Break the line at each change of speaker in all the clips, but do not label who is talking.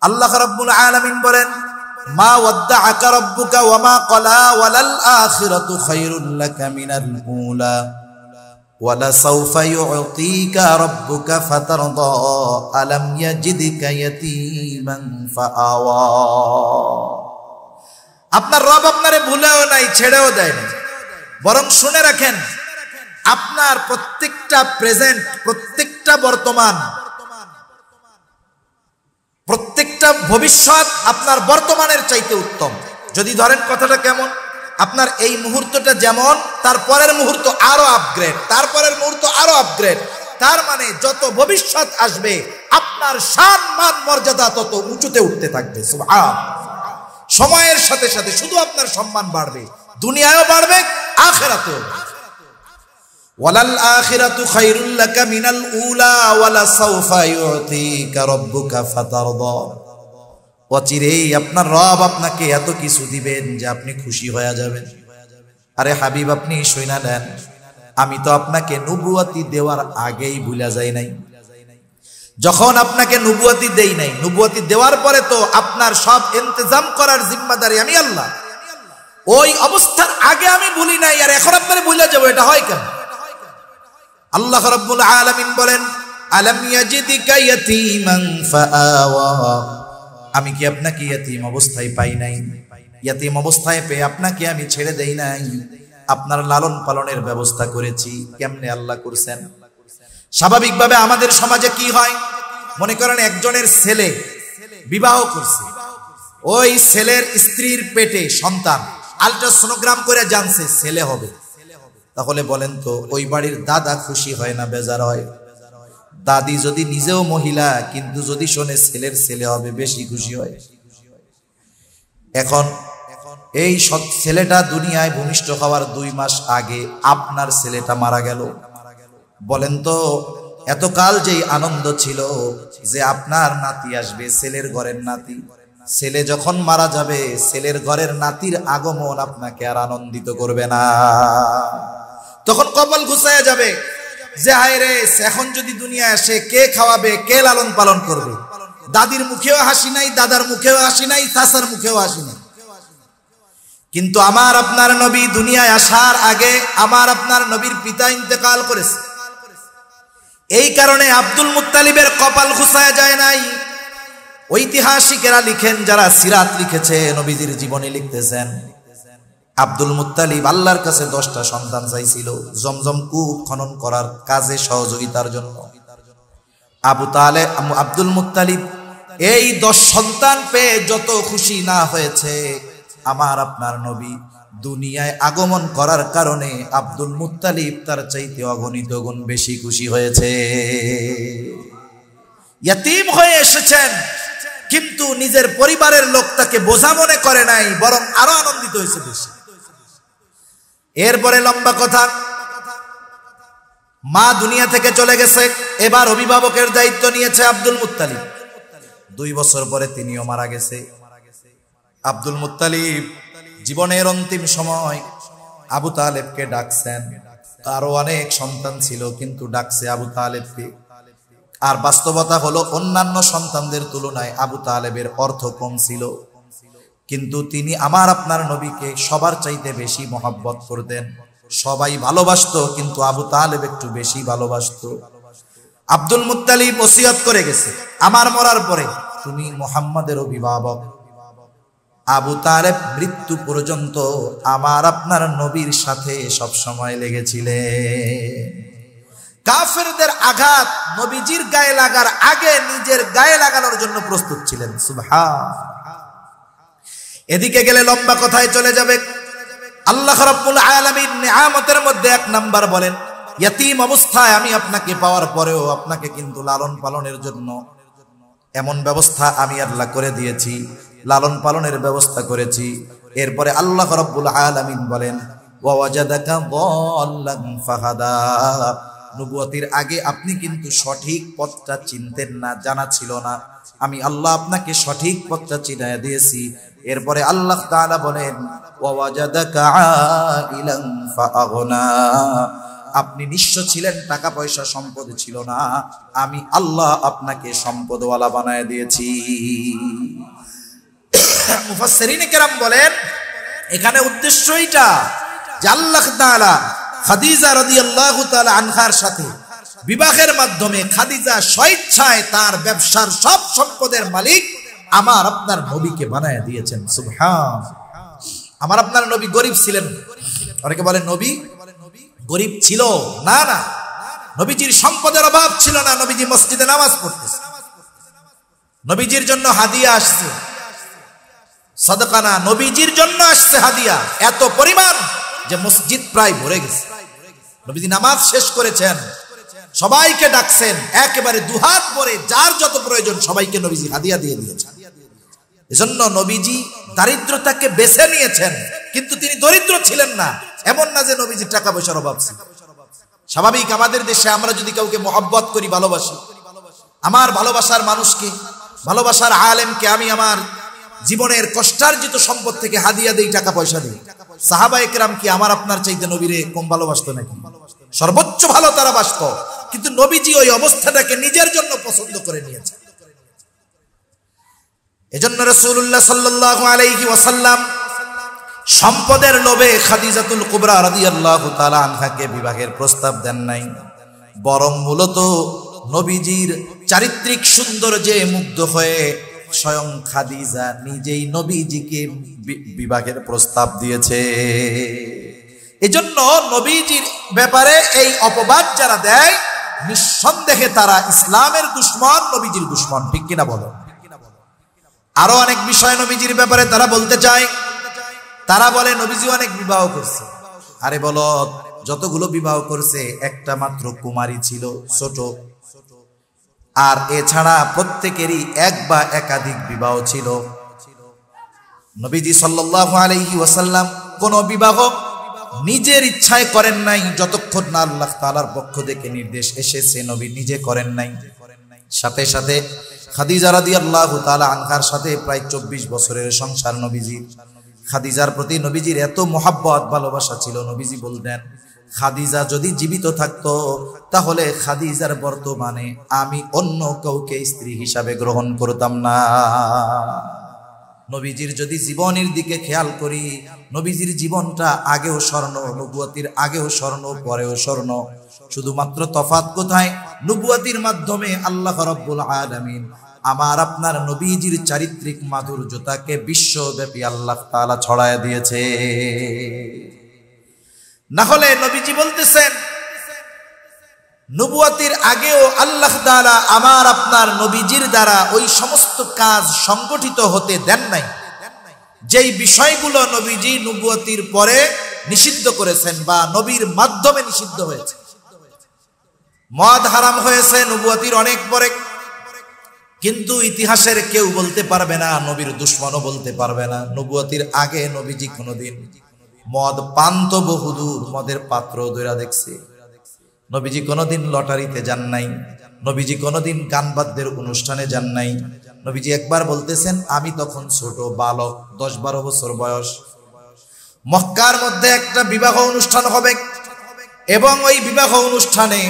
আল্লাহ রাব্বুল আলামিন বলেন, মা ওয়াদ্দাআকা রাব্বুকা ওয়া মা ক্বালা ওয়ালাল আখিরাতু খায়রুল লাকা মিনাল উলা ওয়ালা সাওফা ইউতিকা রাব্বুকা ফাতারদা আলাম ইয়াজিদকা ইয়াতীমান ফাআওয়া। আপনার রব আপনারে ভুলেও নাই, ছেড়েও দেয় না, বরং শুনে রাখেন আপনার প্রত্যেকটা প্রেজেন্ট, প্রত্যেকটা বর্তমান, প্রত্যেকটা ভবিষ্যৎ আপনার বর্তমানের চাইতে উত্তম। যদি ধরেন কথাটা কেমন, আপনার এই মুহূর্তটা যেমন, তারপরের মুহূর্ত আরো আপগ্রেড, তারপরের মুহূর্ত আরো আপগ্রেড। তার মানে যত ভবিষ্যৎ আসবে আপনার শান মান মর্যাদা তত উঁচুতে উঠতে থাকবে। সুবহান। সময়ের সাথে সাথে শুধু আপনার সম্মান বাড়বে, দুনিয়ায়ও বাড়বে, আখিরাতেও। ওয়ালাল আখিরাতু খায়রুল লাকা মিনাল উলা ওয়ালা সাওফা ইউতিকা রাব্বুকা ফাতারদা। অচিরেই আপনার রব আপনাকে এত কিছু দিবেন যে আপনি খুশি হয়ে যাবেন। আরে হাবিব, আপনি শুইনা নেন, আমি তো আপনাকে নবুয়তি দেওয়ার আগেই ভুলা যাই নাই। যখন আপনাকে নবুয়তি দেই নাই, নবুয়তি দেওয়ার পরে তো আপনার সব ইন্তজাম করার জিম্মাদারি আমি আল্লাহ। ওই অবস্থার আগে আমি ভুলি নাই, আর এখন আপনারে ভুলে যাব, এটা হয় কেন? আল্লাহ রাব্বুল আলামিন বলেন, আলাম ইয়াজিদিকা ইয়াতীমান ফাআওয়া। আমি কি আপনাকে ইয়াতীম অবস্থায় পাই নাই? ইয়াতীম অবস্থায় পেয়ে আপনাকে আমি ছেড়ে দেই নাই, আপনার লালন পালনের ব্যবস্থা করেছি। কেমনে আল্লাহ করছেন? স্বাভাবিকভাবে আমাদের সমাজে কি হয়, মনে করেন একজনের ছেলে বিবাহ করছে, ওই ছেলের স্ত্রীর পেটে সন্তান, আল্ট্রাসোনোগ্রাম করে জানছে ছেলে হবে। তাহলে বলেন তো ওই বাড়ির দাদা খুশি হয় না বেজার হয়? দাদি যদি নিজেও মহিলা কিন্তু যদি শোনে ছেলের ছেলে হবে, বেশি খুশি হয়। এখন এই ছেলেটা দুনিয়ায় ভূমিষ্ঠ হওয়ার 2 মাস আগে আপনার ছেলেটা মারা গেল। বলেন তো এতকাল যেই আনন্দ ছিল যে আপনার নাতি আসবে, ছেলের ঘরের নাতি, ছেলে যখন মারা যাবে ছেলের ঘরের নাতির আগমন আপনাকে আর আনন্দিত করবে না। তখন কপাল ঘুচায়া যাবে যে হায় রে, এখন যদি দুনিয়া আসে কে খাওয়াবে, কে লালন পালন করবে? দাদির মুখেও হাসি নাই, দাদার মুখেও হাসি নাই, চাচার মুখেও হাসি নাই। কিন্তু আমার আপনার নবী দুনিয়ায় আসার আগে আমার আপনার নবীর পিতা ইন্তেকাল করেছে। এই কারণে আব্দুল মুত্তালিবের কপাল ঘুচায়া যায় নাই। ঐতিহাসিকেরা লিখেন, যারা সিরাত লিখেছে, নবীজির জীবনী লিখতেছেন, আব্দুল মুত্তালিব আল্লাহর কাছে 10টা সন্তান চাইছিল জমজম কূপ খনন করার কাজে সহযোগিতার জন্য। আব্দুল মুত্তালিব এই 10 সন্তান পেয়ে যত খুশি না হয়েছে, আমার আপনার নবী দুনিয়ায় আগমন করার কারণে আব্দুল মুত্তালিব তার চাইতে অগণিত গুণ বেশি খুশি হয়েছে। ইয়াতীম হয়ে এসেছেন কিন্তু নিজের পরিবারের লোক তাকে বোঝা মনে করে নাই, বরং আরো আনন্দিত হয়েছে বেশি। এরপরে লম্বা কথা, মা দুনিয়া থেকে চলে গেছে, এবার অভিভাবকের দায়িত্ব নিয়েছে আব্দুল মুত্তালিব। 2 বছর পরে তিনিও মারা গেছে। আব্দুল মুত্তালিব জীবনের অন্তিম সময় আবু তালেবকে ডাকছেন। আরো অনেক সন্তান ছিল কিন্তু ডাকছে আবু তালেবকে। আর বাস্তবতা হলো অন্যান্য সন্তানদের তুলনায় আবু তালেবের অর্থ কম ছিল, কিন্তু তিনি আমার আপনার নবীকে সবার চাইতে বেশি মহব্বত করতেন। সবাই ভালোবাসতো কিন্তু আবু তালেব একটু বেশি ভালোবাসতো। আব্দুল মুত্তালিব ওসিয়ত করে গেছে, আমার মরার পরে তুমি মুহাম্মাদের অভিভাবক। আবু তালেব মৃত্যু পর্যন্ত আমার আপনার নবীর সাথে সব সময় লেগেছিলেন। কাফেরদের আঘাত নবীজির গায়ে লাগার আগে নিজের গায়ে লাগানোর জন্য প্রস্তুত ছিলেন। সুবহান। এদিকে গেলে লম্বা কথায় চলে যাবে। আল্লাহ রাব্বুল আলামিন নিয়ামতের মধ্যে 1 নাম্বার বলেন, ইয়াতীম অবস্থায় আমি আপনাকে পাওয়ার পরেও আপনাকে কিন্তু লালন পালনের জন্য এমন ব্যবস্থা আমি আল্লাহ করে দিয়েছি, লালন পালনের ব্যবস্থা করেছি। এরপরে আল্লাহ রাব্বুল আলামিন বলেন, ওয়া ওয়াজাদাকা দাল্লান ফাহাদা। নবুয়তির আগে আপনি কিন্তু সঠিক পথটা চিনতেন না, জানা ছিল না, আমি আল্লাহ আপনাকে সঠিক পথটা চিনায়া দিয়েছি। এরপরে আল্লাহ তাআলা বলেন, ওয়া ওয়াজাদাকা আইলান ফাআগনা। আপনি নিঃস্ব ছিলেন, টাকা পয়সা সম্পদ ছিল না, আমি আল্লাহ আপনাকে সম্পদওয়ালা বানায় দিয়েছি। মুফাসসিরিনে কেরাম বলেন এখানে উদ্দেশ্য এটা যে আল্লাহ তাআলা খাদিজা রাদিয়াল্লাহু তাআলা আনহার সাথে বিবাহের মাধ্যমে খাদিজা স্বেচ্ছায় তার ব্যবসার সব সম্পদের মালিক আমার আপনার নবীকে বানায় দিয়েছেন। সুবহান। আমার আপনার নবী গরিব ছিলেন। অনেকে বলেন নবী গরিব ছিল, না না, নবীজির সম্পদের অভাব ছিল না। নবীজি মসজিদে নামাজ পড়তেছে, নবীজির জন্য হাদিয়া আসছে, সাদাকা না, নবীজির জন্য আসছে হাদিয়া এত পরিমাণ যে মসজিদ প্রায় ভরে গেছে। নবীজি নামাজ শেষ করেছেন, সবাইকে ডাকছেন, একেবারে দুহাত ভরে যার যত প্রয়োজন সবাইকে নবীজি হাদিয়া দিয়ে দিয়েছেন। এজন্য নবীজি দারিদ্রতাকে বেছে নিয়েছেন, কিন্তু তিনি দরিদ্র ছিলেন না। এমন না যে নবীজির টাকা পয়সার অভাব ছিল। স্বাভাবিক আমাদের দেশে আমরা যদি কাউকে মহব্বত করি, ভালোবাসি, আমার ভালোবাসার মানুষকে, ভালোবাসার আলেমকে আমি আমার জীবনের কষ্টার্জিত সম্পদ থেকে হাদিয়া দেই, টাকা পয়সা দিই। সাহাবায়ে কেরাম কি আমার আপনার চাইতে নবীরে কম ভালোবাসতো নাকি? সর্বোচ্চ ভালো তারা বাসতো, কিন্তু নবীজি ওই অবস্থাটাকে নিজের জন্য পছন্দ করে নিয়েছেন। এজন্য রাসূলুল্লাহ সাল্লাল্লাহু আলাইহি ওয়াসাল্লাম সম্পদের লোভে খাদিজাতুল কুবরা রাদিয়াল্লাহু তাআলা আনহাকে বিবাহের প্রস্তাব দেন নাই, বরং মূলত নবীজির চারিত্রিক সৌন্দর্যে মুগ্ধ হয়ে স্বয়ং খাদিজা নিজেই নবীজিকে বিবাহের প্রস্তাব দিয়েছে। এজন্য নবীজির ব্যাপারে এই অপবাদ যারা দেয়, নিঃসন্দেহে তারা ইসলামের দুশমন, নবীজির দুশমন। ঠিক কিনা বলো? আরো অনেক বিষয় নবীজির ব্যাপারে তারা বলতে চায়। তারা বলে নবীজি অনেক বিবাহ করছে। আরে বলো, যতগুলো বিবাহ করছে একটা মাত্র কুমারী ছিল, ছোট। আর এছাড়া প্রত্যেকেরই এক বা একাধিক বিবাহ ছিল। নবীজি সাল্লাল্লাহু আলাইহি ওয়াসাল্লাম কোন বিবাহ নিজের ইচ্ছায় করেন নাই, যতক্ষণ না আল্লাহ তাআলার পক্ষ থেকে নির্দেশ এসেছে। নবী নিজে করেন নাই। সাথে সাথে খাদিজা রাদিয়াল্লাহু তাআলা আনহার সাথে প্রায় 24 বছরের সংসার নবীজির। খাদিজার প্রতি নবীজির এত মহব্বত, ভালোবাসা ছিল, নবীজি বলতেন খাদিজা যদি জীবিত থাকতো তাহলে খাদিজার বর্তমানে আমি অন্য কাউকে স্ত্রী হিসাবে গ্রহণ করতাম না। নবীজির যদি জীবনের দিকে খেয়াল করি, নবীজির জীবনটা আগেও স্বর্ণ, নবুয়তির আগেও স্বর্ণ, পরেও স্বর্ণ। শুধুমাত্র তফাৎ কোথায়? নবুয়তির মাধ্যমে আল্লাহ রাব্বুল আলামিন আমার আপনার নবীজির চারিত্রিক মাধুর্যতাকে বিশ্বব্যাপী আল্লাহ তাআলা ছড়ায় দিয়েছে। না হলে নবীজি বলতেছেন নবুয়তির আগেও আল্লাহ তাআলা আমার আপনার নবীজির দ্বারা ওই সমস্ত কাজ সংগঠিত হতে দেন নাই যেই বিষয়গুলো নবীজি নবুয়তির পরে নিষিদ্ধ করেছেন বা নবীর মাধ্যমে নিষিদ্ধ হয়েছে। মদ হারাম হয়েছে নবুয়তির অনেক পরে, কিন্তু ইতিহাসের কেউ বলতে পারবে না, নবীর দুশমনও বলতে পারবে না, নবুয়তির আগে নবীজি কোনোদিন মদ পান তো বহুদূর, মদের পাত্র ধইরা দেখছে। নবীজি কোনোদিন লটারিতে যান নাই, নবীজি কোনোদিন গান বাদ্যের অনুষ্ঠানে যান নাই। নবীজি একবার বলতেছেন আমি তখন ছোট বালক, 10-12 বছর বয়স, মক্কার মধ্যে একটা বিবাহ অনুষ্ঠান হবে এবং ওই বিবাহ অনুষ্ঠানে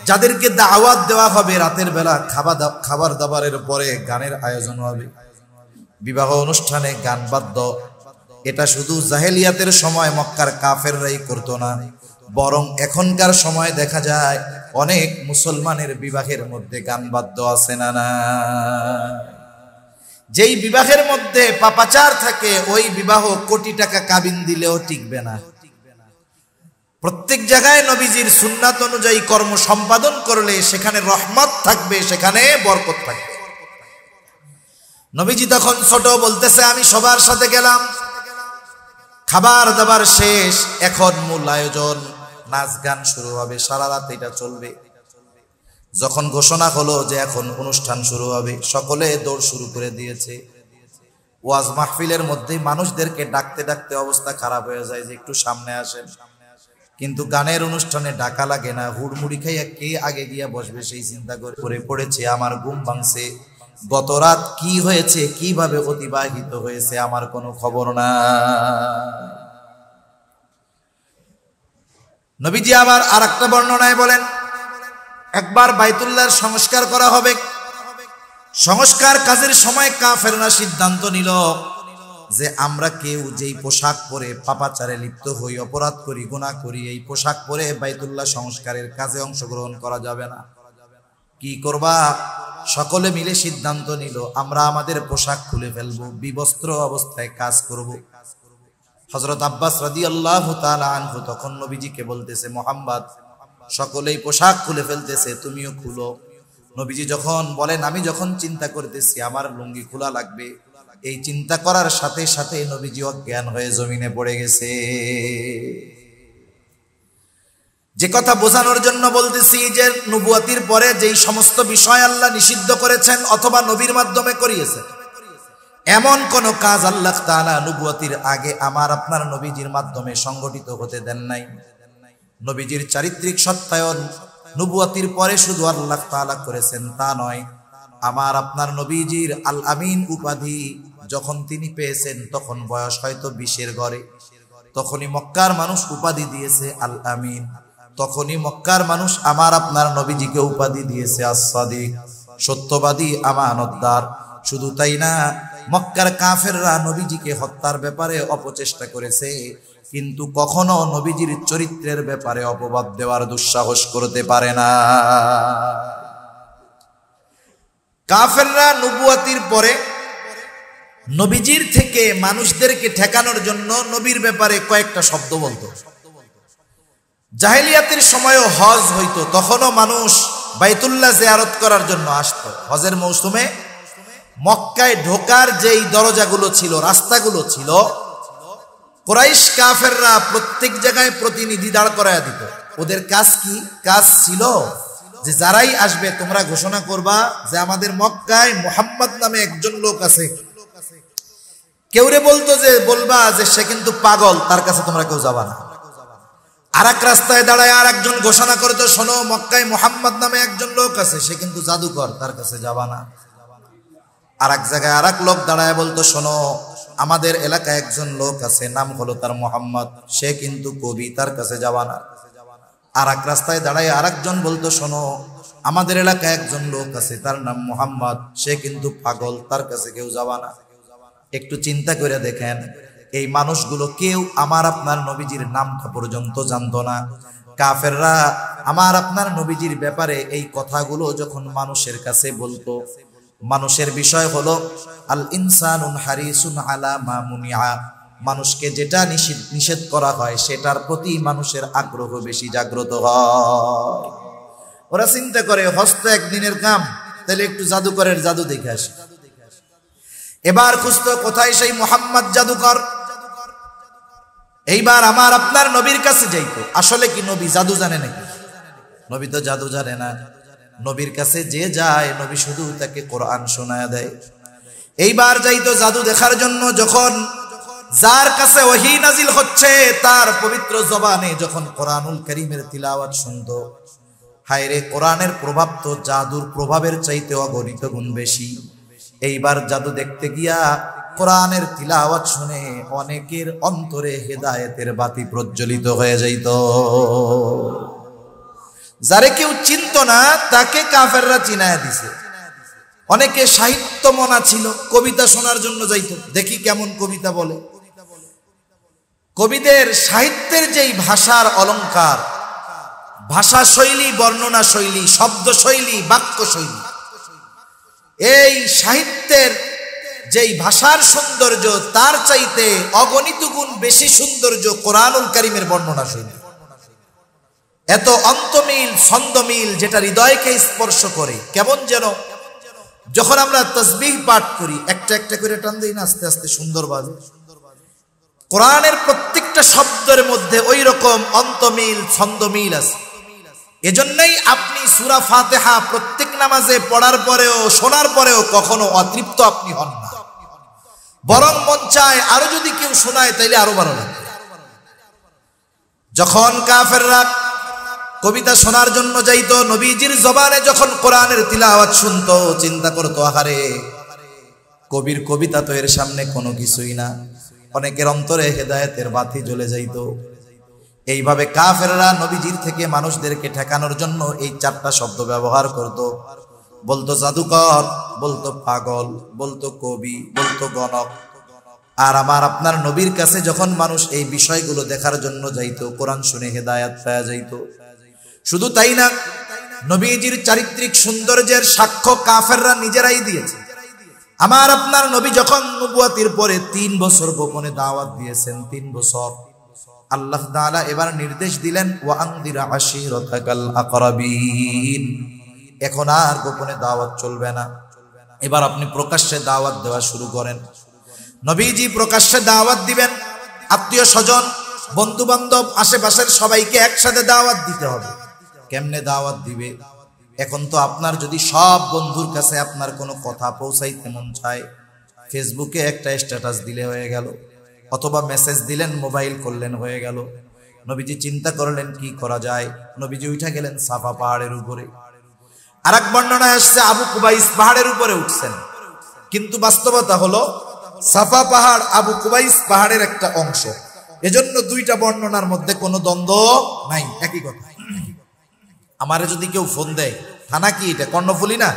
যাদেরকে দাওয়াত দেওয়া হবে রাতের বেলা খাবার দাবারের পরে গানের আয়োজন হবে। বিবাহ অনুষ্ঠানে গান বাদ্য এটা শুধু জাহেলিয়াতের সময় মক্কার কাফেররাই করতো না, বরং এখনকার সময় দেখা যায় অনেক মুসলমানের বিবাহের মধ্যে গান বাদ্য আছে না না। যেই বিবাহের মধ্যে পাপাচার থাকে ওই বিবাহ কোটি টাকা কাবিন দিলেও টিকবে না। প্রত্যেক জায়গায় নবীজির সুন্নাত অনুযায়ী কর্ম সম্পাদন করলে সেখানে রহমত থাকবে, সেখানে বরকত থাকবে। নবীজি তখন ছোট, বলতেছে আমি সবার সাথে গেলাম, খাবার দাবার শেষ, এখন মূল আয়োজন, নাচ গান শুরু হবে, সারা রাত এটা চলবে। যখন ঘোষণা হলো যে এখন অনুষ্ঠান শুরু হবে, সকলে দৌড় শুরু করে দিয়েছে। ওয়াজ মাহফিলের মধ্যে মানুষদেরকে ডাকতে ডাকতে অবস্থা খারাপ হয়ে যায় যে একটু সামনে আসেন, কিন্তু গানের অনুষ্ঠানে ডাকা লাগে না। হুড়মুড়ি খাইয়া কে আগে গিয়া বসবে সেই চিন্তা করে পড়েছে। আমার ঘুম ভাঙছে, গত রাত কি হয়েছে, কিভাবে অতিবাহিত হয়েছে আমার কোনো খবর না। নবীজি আবার আরেকটা বর্ণনায় বলেন, একবার বাইতুল্লাহর সংস্কার করা হবে। সংস্কার কাজের সময় কাফেররা সিদ্ধান্ত নিল যে আমরা কেউ যেই পোশাক পরে পাপাচারে লিপ্ত হই, অপরাধ করি, গুনাহ করি, এই পোশাক পরে বাইতুল্লাহ সংস্কারের কাজে অংশগ্রহণ করা যাবে না। কি করবা? সকলে মিলে সিদ্ধান্ত নিল আমরা আমাদের পোশাক খুলে ফেলবো, বিবস্ত্র অবস্থায় কাজ করব। হযরত আব্বাস রাদিয়াল্লাহু তাআলা আনহু তখন নবীজিকে বলতেছে, মুহাম্মদ সকলেই পোশাক খুলে ফেলতেছে, তুমিও খুলো। নবীজি যখন বলেন, আমি যখন চিন্তা করতেছি আমার লুঙ্গি খোলা লাগবে, এই চিন্তা করার সাথে সাথে নবীজি অজ্ঞান হয়ে জমিনে পড়ে গেছে। যে কথা বোঝানোর জন্য বলতেছি যে নবুয়তির পরে যেই সমস্ত বিষয় আল্লাহ নিষিদ্ধ করেছেন অথবা নবীর মাধ্যমে করিয়েছেন, এমন কোন কাজ আল্লাহ তাআলা নবুয়তির আগে আমার আপনার নবীজির মাধ্যমে সংগঠিত হতে দেন নাই। নবীজির চারিত্রিক সত্যায়ন নবুয়তির পরে শুধু আল্লাহ তাআলা করেছেন তা নয়, আমার আপনার নবীজির আল আমিন উপাধি যখন তিনি পেয়েছেন তখন বয়স হয়তো 20-এর ঘরে, তখনই মক্কার মানুষ উপাধি দিয়েছে আল আমিন। তখনই মক্কার মানুষ আমার আপনার নবীজিকে উপাধি দিয়েছে as-সাদিক, সত্যবাদী, আমানতদার। শুধু তাই না, মক্কার কাফেররা নবীজিকে হত্যার ব্যাপারে অপচেষ্টা করেছে, কিন্তু কখনো নবীজির চরিত্রের ব্যাপারে অপবাদ দেওয়ার দুঃসাহস করতে পারে না। কাফেররা নবুয়তির পরে নবীজির থেকে মানুষদেরকে ঠেকানোর জন্য নবীর ব্যাপারে কয়েকটা শব্দ বলতো। জাহেলিয়াতের সময়ও হজ হইতো, তখনও মানুষ বাইতুল্লাহ জিয়ারত করার জন্য আসতো। হজের মৌসুমে মক্কায় ঢোকার যেই দরজাগুলো ছিল, রাস্তাগুলো ছিল, কুরাইশ কাফেররা প্রত্যেক জায়গায় প্রতিনিধি দাঁড় করায়া দিত। ওদের কাজ কি? কাজ ছিল যে যারাই আসবে তোমরা ঘোষণা করবা যে আমাদের মক্কায় মুহাম্মদ নামে একজন লোক আছে। কেউরে বলতো যে বলবা যে সে কিন্তু পাগল, তার কাছে তোমরা কেউ যাবা না। আর এক রাস্তায় দাঁড়ায় আর একজন ঘোষণা করতো, শোনো মক্কায় মুহাম্মদ নামে একজন লোক আছে, সে কিন্তু জাদুকর, তার কাছে যাবা না। আর এক জায়গায় আর এক লোক দাঁড়ায় বলতো, শোনো আমাদের এলাকায় একজন লোক আছে, নাম হলো তার মুহাম্মদ, সে কিন্তু কবি, তার কাছে যাবা না। আর এক রাস্তায় দাঁড়ায় আর একজন বলতো, শোনো আমাদের এলাকায় একজন লোক আছে, তার নাম মুহাম্মদ, সে কিন্তু পাগল, তার কাছে কেউ যাবা না। একটু চিন্তা করে দেখেন, এই মানুষগুলো কেউ আমার আপনার নবীজির নামটা পর্যন্ত জানতো না। কাফেররা আমার আপনার নবীজির ব্যাপারে এই কথাগুলো যখন মানুষের কাছে বলতো, মানুষের বিষয় হলো আল ইনসানুন হারিসুন আলা মা মুনিআ, মানুষকে যেটা নিষেধ করা হয় সেটার প্রতি মানুষের আগ্রহ বেশি জাগ্রত হয়। ওরা চিন্তা করে হস্ত একদিনের কাম, তাহলে একটু জাদুকরের জাদু দেখে আসি। এবার খুঁজতো কোথায় সেই মুহাম্মদ জাদুকর। এইবার আমার আপনার নবীর কাছে যাইতো। আসলে কি নবী জাদু জানে নাকি? নবী তো জাদু জানে না। নবীর কাছে যে যায় নবী শুধু তাকে কোরআন শোনায় দেয়। এইবার যাইতো জাদু দেখার জন্য, যখন যার কাছে ওহী নাজিল হচ্ছে তার পবিত্র জবানে যখন কোরআনুল কারীমের তিলাওয়াত শুনতো, হায় রে, কোরআনের প্রভাব তো জাদুর প্রভাবের চাইতে অগণিত গুণ বেশি। এইবার জাদু দেখতে গিয়া কোরআনের তিলাওয়াত শুনে অনেকের অন্তরে হেদায়েতের বাতি প্রজ্বলিত হয়ে যাইত। যারে কেউ চিনত না তাকে কাফেররা চিনায়া দিছে। অনেকে সাহিত্য মনা ছিল, কবিতা শোনার জন্য যাইত, দেখি কেমন কবিতা বলে। কবিদের সাহিত্যের যেই ভাষার অলংকার, ভাষা শৈলী, বর্ণনা শৈলী, শব্দ শৈলী, বাক্য শৈলী, এই সাহিত্যের যেই ভাষার সৌন্দর্য তার চাইতে অগণিত গুণ বেশি সৌন্দর্য কোরআনুল কারীমের বর্ণনা শৈলী। এত অন্তমিল, ছন্দমিল, যেটা হৃদয়কে স্পর্শ করে। কেমন যেন যখন আমরা তাসবিহ পাঠ করি, একটা একটা করে টান দিই না, আস্তে আস্তে সুন্দর বাজে। কোরআনের প্রত্যেকটা শব্দের মধ্যে ওই রকম অন্তমিল, ছন্দমিল আছে। এজন্যই আপনি সূরা ফাতিহা প্রত্যেক নামাজে পড়ার পরেও, শোনার পরেও কখনো অতৃপ্ত আপনি হন না, বরং মন চায় আরো যদি কেউ শোনায় তাইলে আরো ভালো লাগে। যখন কাফেররা কবিতা শোনার জন্য যাইতো, নবীজির জবানে যখন কোরআনের তিলাওয়াত শুনতো, চিন্তা করতো, আহারে, কবির কবিতা তো এর সামনে কোনো কিছুই না। অনেকের অন্তরে হেদায়েতের বাতি জ্বলে যাইতো। এইভাবে কাফেররা নবীজির থেকে মানুষদেরকে ঠেকানোর জন্য এই চারটা শব্দ ব্যবহার করত। বলতো জাদুকর, বলতো পাগল, বলতো কবি, বলতো গণক। আর আমার আপনার নবীর কাছে যখন মানুষ এই বিষয়গুলো দেখার জন্য যাইতো, কোরআন শুনে হেদায়াত পাওয়া যাইতো। শুধু তাই না, নবীজির চারিত্রিক সৌন্দর্যের সাক্ষ্য কাফেররা নিজেরাই দিয়েছে। আমার আপনার নবী যখন নবুয়তির পরে 3 বছর গোপনে দাওয়াত দিয়েছেন, 3 বছর, আল্লাহ তাআলা এবার নির্দেশ দিলেন ওয়া আনদির আশিরাতাকাল আকরাবিন। এখন আর গোপনে দাওয়াত চলবে না, এবার আপনি প্রকাশ্যে দাওয়াত দেওয়া শুরু করেন। নবীজি প্রকাশ্যে দাওয়াত দিবেন, আত্মীয় স্বজন, বন্ধু বান্ধব, আশেপাশের সবাইকে একসাথে দাওয়াত দিতে হবে। কেমনে দাওয়াত দিবে? এখন তো আপনার যদি সব বন্ধুর কাছে আপনার কোনো কথা পৌঁছাইতে মন চায়, ফেসবুকে একটা স্ট্যাটাস দিলে হয়ে গেল, অথবা মেসেজ দিলেন, মোবাইল করলেন, হয়ে গেল। নবীজি চিন্তা করলেন কি করা যায়। নবীজি উঠে গেলেন সাফা পাহাড়ের উপরে। আরেক বর্ণনায় আসছে আবু কুবাইস পাহাড়ের উপরে উঠছেন, কিন্তু বাস্তবতা হলো সাফা পাহাড় আবু কুবাইস পাহাড়ের একটা অংশ। এজন্য দুইটা বর্ণনার মধ্যে কোনো দ্বন্দ্ব নাই, একই কথা। আমারে যদি কেউ ফোন দেয়, থানা কি এটা, কর্ণফুলি না?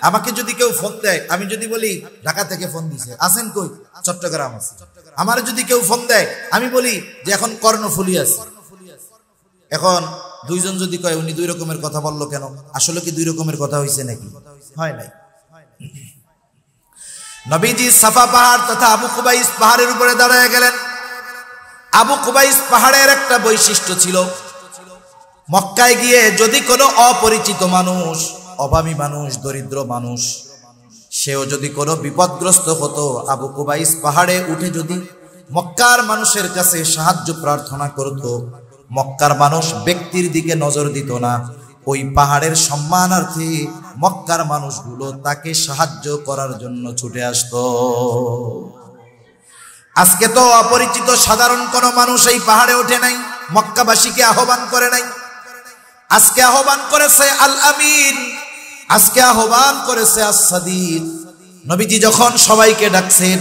আমাকে যদি কেউ ফোন দেয়, আমি যদি বলি ঢাকা থেকে ফোন দিছে, আছেন কই? চট্টগ্রাম আছে। আমার যদি কেউ ফোন দেয়, আমি বলি যে এখন কর্ণফুলি আছে। এখন দুইজন যদি কয় উনি 2 রকমের কথা বললো কেন, আসলে কি 2 রকমের কথা হয়েছে নাকি? হয় নাই। নবীজি সাফা পাহাড় তথা আবু কুবাইস পাহাড়ের উপরে দাঁড়ায় গেলেন। আবু কুবাইস পাহাড়ের একটা বৈশিষ্ট্য ছিল, মক্কায় গিয়ে যদি কোনো অপরিচিত মানুষ, অভাবী মানুষ, দরিদ্র মানুষ, সেও যদি কোনো বিপদগ্রস্ত হতো, আবু কুবাইস পাহাড়ে উঠে যদি মক্কার মানুষের কাছে সাহায্য প্রার্থনা করত, মক্কার মানুষ ব্যক্তির দিকে নজর দিত না, ওই পাহাড়ের সম্মানার্থে মক্কার মানুষগুলো তাকে সাহায্য করার জন্য ছুটে আসতো। আজকে তো অপরিচিত সাধারণ কোনো মানুষ এই পাহাড়ে ওঠে নাই, মক্কাবাসীকে আহ্বান করে নাই। আজকে আহ্বান করেছে আল আমিন, আজকে আহ্বান করেছে আস-সাদিক। নবীজি যখন সবাইকে ডাকছেন,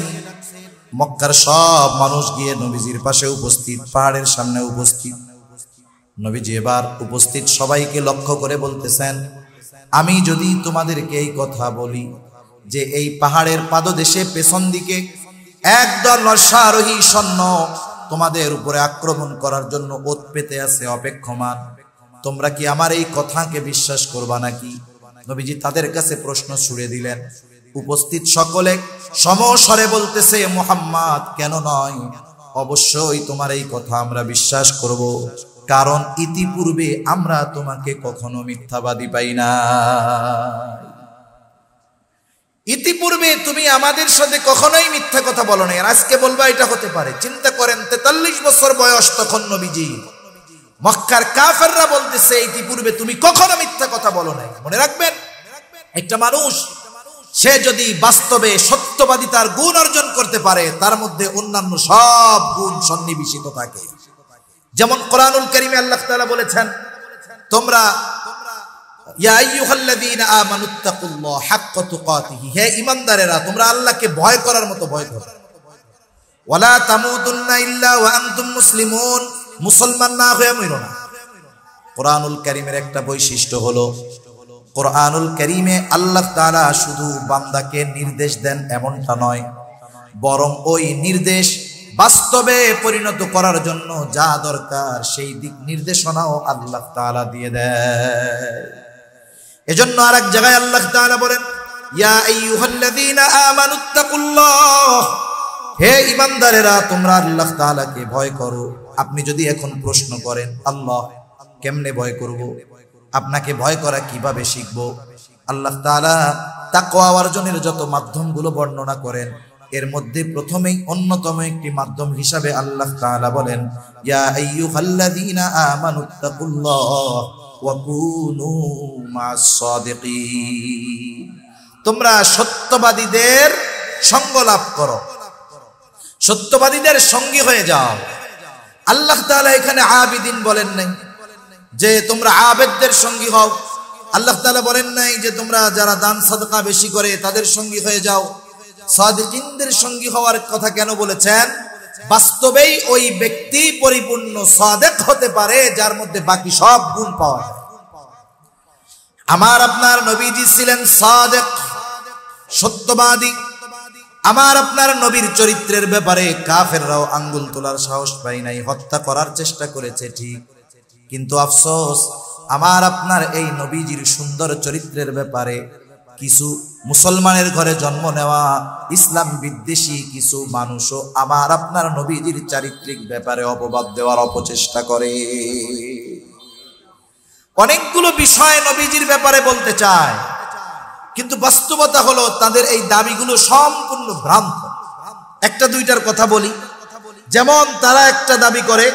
মক্কার সব মানুষ গিয়ে নবীজির পাশে উপস্থিত, পাহাড়ের সামনে উপস্থিত। নবীজি এবার উপস্থিত সবাইকে লক্ষ্য করে বলতেছেন, আমি যদি তোমাদেরকে এই কথা বলি যে এই পাহাড়ের পাদদেশে পেছন দিকে একদল অশ্বারোহী সৈন্য তোমাদের উপরে আক্রমণ করার জন্য ওত পেতে আছে, অপেক্ষমান, তোমরা কি আমার এই কথাকে বিশ্বাস করবা নাকি? নবীজি তাদের কাছে প্রশ্ন ছুড়ে দিলেন। উপস্থিত সকলে সমস্বরে বলতেছে, মুহাম্মদ, কেন নয়, অবশ্যই তোমার এই কথা আমরা বিশ্বাস করব, কারণ ইতিপূর্বে আমরা তোমাকে কখনো মিথ্যাবাদী পাই না। ইতিপূর্বে তুমি আমাদের সাথে কখনোই মিথ্যা কথা বলো না, আর আজকে বলবা এটা হতে পারে। চিন্তা করেন, 43 বছর বয়স তখন নবীজি। মক্কার কাফেররা বলতেছে ইতিপূর্বে তুমি কখনো মিথ্যা কথা বলো নাই। মনে রাখবেন, একটা মানুষ সে যদি বাস্তবে সত্যবাদিতার গুণ অর্জন করতে পারে, তার মধ্যে অন্যান্য সব গুণ সন্নিবেশিত থাকে। যেমন কোরআনুল কারীমে আল্লাহ তাআলা বলেছেন, তোমরা ইয়া আইয়ুহাল্লাযীনা আমানুত্তাকুল্লাহ হাক্কা তুকাতিহি, হে ঈমানদারেরা, তোমরা আল্লাহকে ভয় করার মতো ভয় করো। ওয়ালা তামুতুন্না ইল্লা ওয়া আনতুম মুসলিমুন, মুসলমান না হয়ে মরো না। কোরআনুল কারীমের একটা বৈশিষ্ট্য হলো, কোরআনুল কারীমে আল্লাহ তাআলা শুধু বান্দাকে নির্দেশ দেন এমনটা নয়, বরং ওই নির্দেশ বাস্তবে পরিণত করার জন্য যা দরকার সেই দিক নির্দেশনাও আল্লাহ তাআলা দিয়ে দেয়। এজন্য আরেক জায়গায় আল্লাহ তাআলা বলেন, ইয়া আইয়ুহাল্লাযীনা আমানুত্তাকুল্লাহ, হে ঈমানদারেরা, তোমরা আল্লাহ তাআলাকে ভয় করো। আপনি যদি এখন প্রশ্ন করেন, আল্লাহ কেমনে ভয় করব, আপনাকে ভয় করা কিভাবে শিখব, আল্লাহ তাআলা তাকওয়া অর্জনের যত মাধ্যমগুলো বর্ণনা করেন, এর মধ্যে প্রথমেই অন্যতম একটি মাধ্যম হিসাবে আল্লাহ তাআলা বলেন, ইয়া আইয়ুহাল্লাযীনা আমানুত্তাকুল্লাহ ওয়া কুনু মা'আস সাদিকিন, তোমরা সত্যবাদীদের সঙ্গ লাভ করো, সত্যবাদীদের সঙ্গী হয়ে যাও। আল্লাহ তাআলা এখানে আবিদিন বলেন নাই যে তোমরা আবেদদের সঙ্গী হও। আল্লাহ তাআলা বলেন নাই যে তোমরা যারা দান সাদকা বেশি করে তাদের সঙ্গী হয়ে যাও। সাদিকিনদের সঙ্গী হওয়ার কথা কেন বলেছেন? বাস্তবেই ওই ব্যক্তি পরিপূর্ণ সাদেক হতে পারে যার মধ্যে বাকি সব গুণ পাওয়া যায়। আমার আপনার নবীজি ছিলেন সাদেক, সত্যবাদী। আমার আপনার নবীর চরিত্রের ব্যাপারে কাফেররাও আঙ্গুল তোলার সাহস পায় নাই, হত্যা করার চেষ্টা করেছে ঠিক, কিন্তু আফসোস আমার আপনার এই নবীজির সুন্দর চরিত্রের ব্যাপারে কিছু মুসলমানের ঘরে জন্ম নেওয়া ইসলাম বিদ্বেষী কিছু মানুষও আমার আপনার নবীজির চারিত্রিক ব্যাপারে অপবাদ দেওয়ার অপচেষ্টা করে। অনেকগুলো বিষয় নবীজির ব্যাপারে বলতে চায়, কিন্তু বাস্তবতা হলো তাদের এই দাবিগুলো সম্পূর্ণ ভ্রান্ত। একটা দুইটার কথা বলি। যেমন তারা একটা দাবি করে